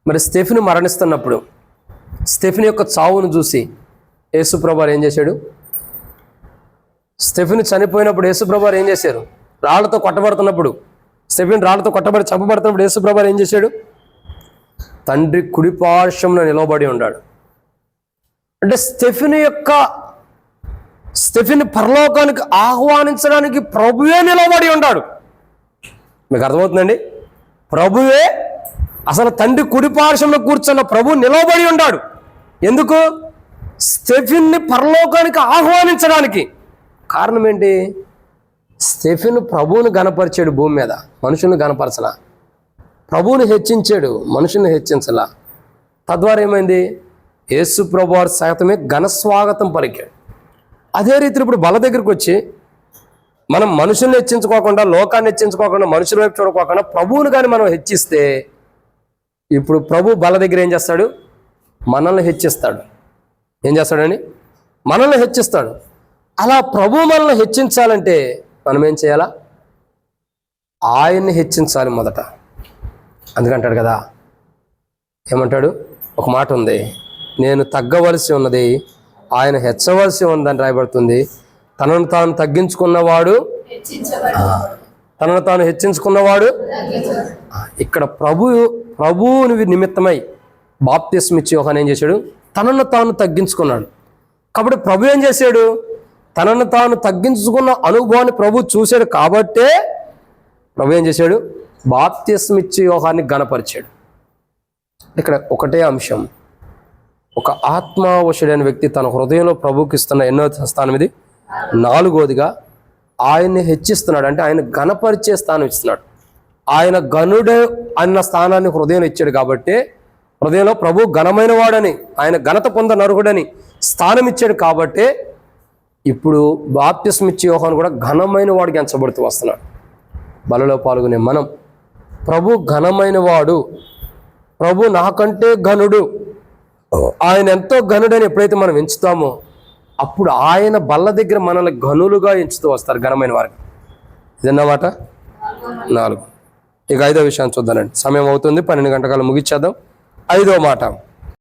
మరి స్టెఫెను మరణిస్తున్నప్పుడు స్టెఫెను యొక్క చావును చూసి యేసు ప్రభువు ఏం చేశాడు? స్టెఫెను చనిపోయినప్పుడు యేసుప్రభు వారు ఏం చేశారు? రాళ్లతో కొట్టబడుతున్నప్పుడు, స్టెఫెను రాళ్లతో కొట్టబడి చంపబడుతున్నప్పుడు యేసుప్రభు వారు ఏం చేశాడు? తండ్రి కుడిపార్శ్వంలో నిలవబడి ఉన్నాడు. అంటే స్టెఫెను పరలోకానికి ఆహ్వానించడానికి ప్రభువే నిలబడి ఉన్నాడు. మీకు అర్థమవుతుందండి? ప్రభువే, అసలు తండ్రి కుడిపార్శ్వంలో కూర్చున్న ప్రభు నిలబడి ఉన్నాడు. ఎందుకు? స్టెఫెన్ని పరలోకానికి ఆహ్వానించడానికి. కారణం ఏంటి? స్టెఫెను ప్రభువును గణపరిచాడు భూమి మీద, మనుషుల్ని గణపరచలా. ప్రభువుని హెచ్చించాడు, మనుషుల్ని హెచ్చించలా. తద్వారా ఏమైంది? యేసు ప్రభు వారు సైతమే ఘనస్వాగతం పలికాడు. అదే రీతిలో ఇప్పుడు బల దగ్గరికి వచ్చి మనం మనుషుల్ని హెచ్చించుకోకుండా, లోకాన్ని హెచ్చించుకోకుండా, మనుషుల వైపు చూడకోకుండా ప్రభువుని కానీ మనం హెచ్చిస్తే, ఇప్పుడు ప్రభు బల దగ్గర ఏం చేస్తాడు? మనల్ని హెచ్చిస్తాడు. ఏం చేస్తాడని? మనల్ని హెచ్చిస్తాడు. అలా ప్రభు మనల్ని హెచ్చించాలంటే మనం ఏం చేయాలా? ఆయన్ని హెచ్చించాలి మొదట. అందుకంటాడు కదా, ఏమంటాడు? ఒక మాట ఉంది, నేను తగ్గవలసి ఉన్నది, ఆయన హెచ్చవలసి ఉందని రాయబడుతుంది. తనను తాను తగ్గించుకున్నవాడు, తనను తాను హెచ్చించుకున్నవాడు. ఇక్కడ ప్రభువుని నిమిత్తమై బాప్తిస్మ ఇచ్చి యోహాను ఏం చేశాడు? తనను తాను తగ్గించుకున్నాడు. కాబట్టి ప్రభు ఏం చేశాడు? తనను తాను తగ్గించుకున్న అనుభవాన్ని ప్రభు చూశాడు. కాబట్టే ప్రభు ఏం చేశాడు? బాప్తిస్మ ఇచ్చి యోహాన్ని ఘనపరిచాడు. ఇక్కడ ఒకటే అంశం, ఒక ఆత్మవశుడైన వ్యక్తి తన హృదయంలో ప్రభుకి ఇస్తున్న ఎన్నో స్థానం ఇది? 4వదిగా ఆయన్ని హెచ్చిస్తున్నాడు. అంటే ఆయన ఘనపరిచే స్థానం ఇస్తున్నాడు. ఆయన ఘనుడు అన్న స్థానాన్ని హృదయంలో ఇచ్చాడు. కాబట్టి హృదయంలో ప్రభు ఘనమైన వాడని, ఆయన ఘనత పొంద నరుడని స్థానం ఇచ్చాడు. కాబట్టి ఇప్పుడు బాప్తిస్మ ఇచ్చే యోహాను కూడా ఘనమైన వాడికి ఎంచబడుతూ వస్తున్నాడు. బలలో పాల్గొనే మనం, ప్రభు ఘనమైన వాడు, ప్రభు నాకంటే ఘనుడు, ఆయన ఎంతో ఘనుడని ఎప్పుడైతే మనం ఎంచుతామో అప్పుడు ఆయన బల్ల దగ్గర మనల్ని ఘనులుగా ఎంచుతూ వస్తారు, ఘనమైన వారికి. ఇదన్నమాట 4. ఇక 5వ విషయాన్ని చూద్దానండి. సమయం అవుతుంది, 12 గంటల ముగిచ్చేద్దాం. 5వ మాట,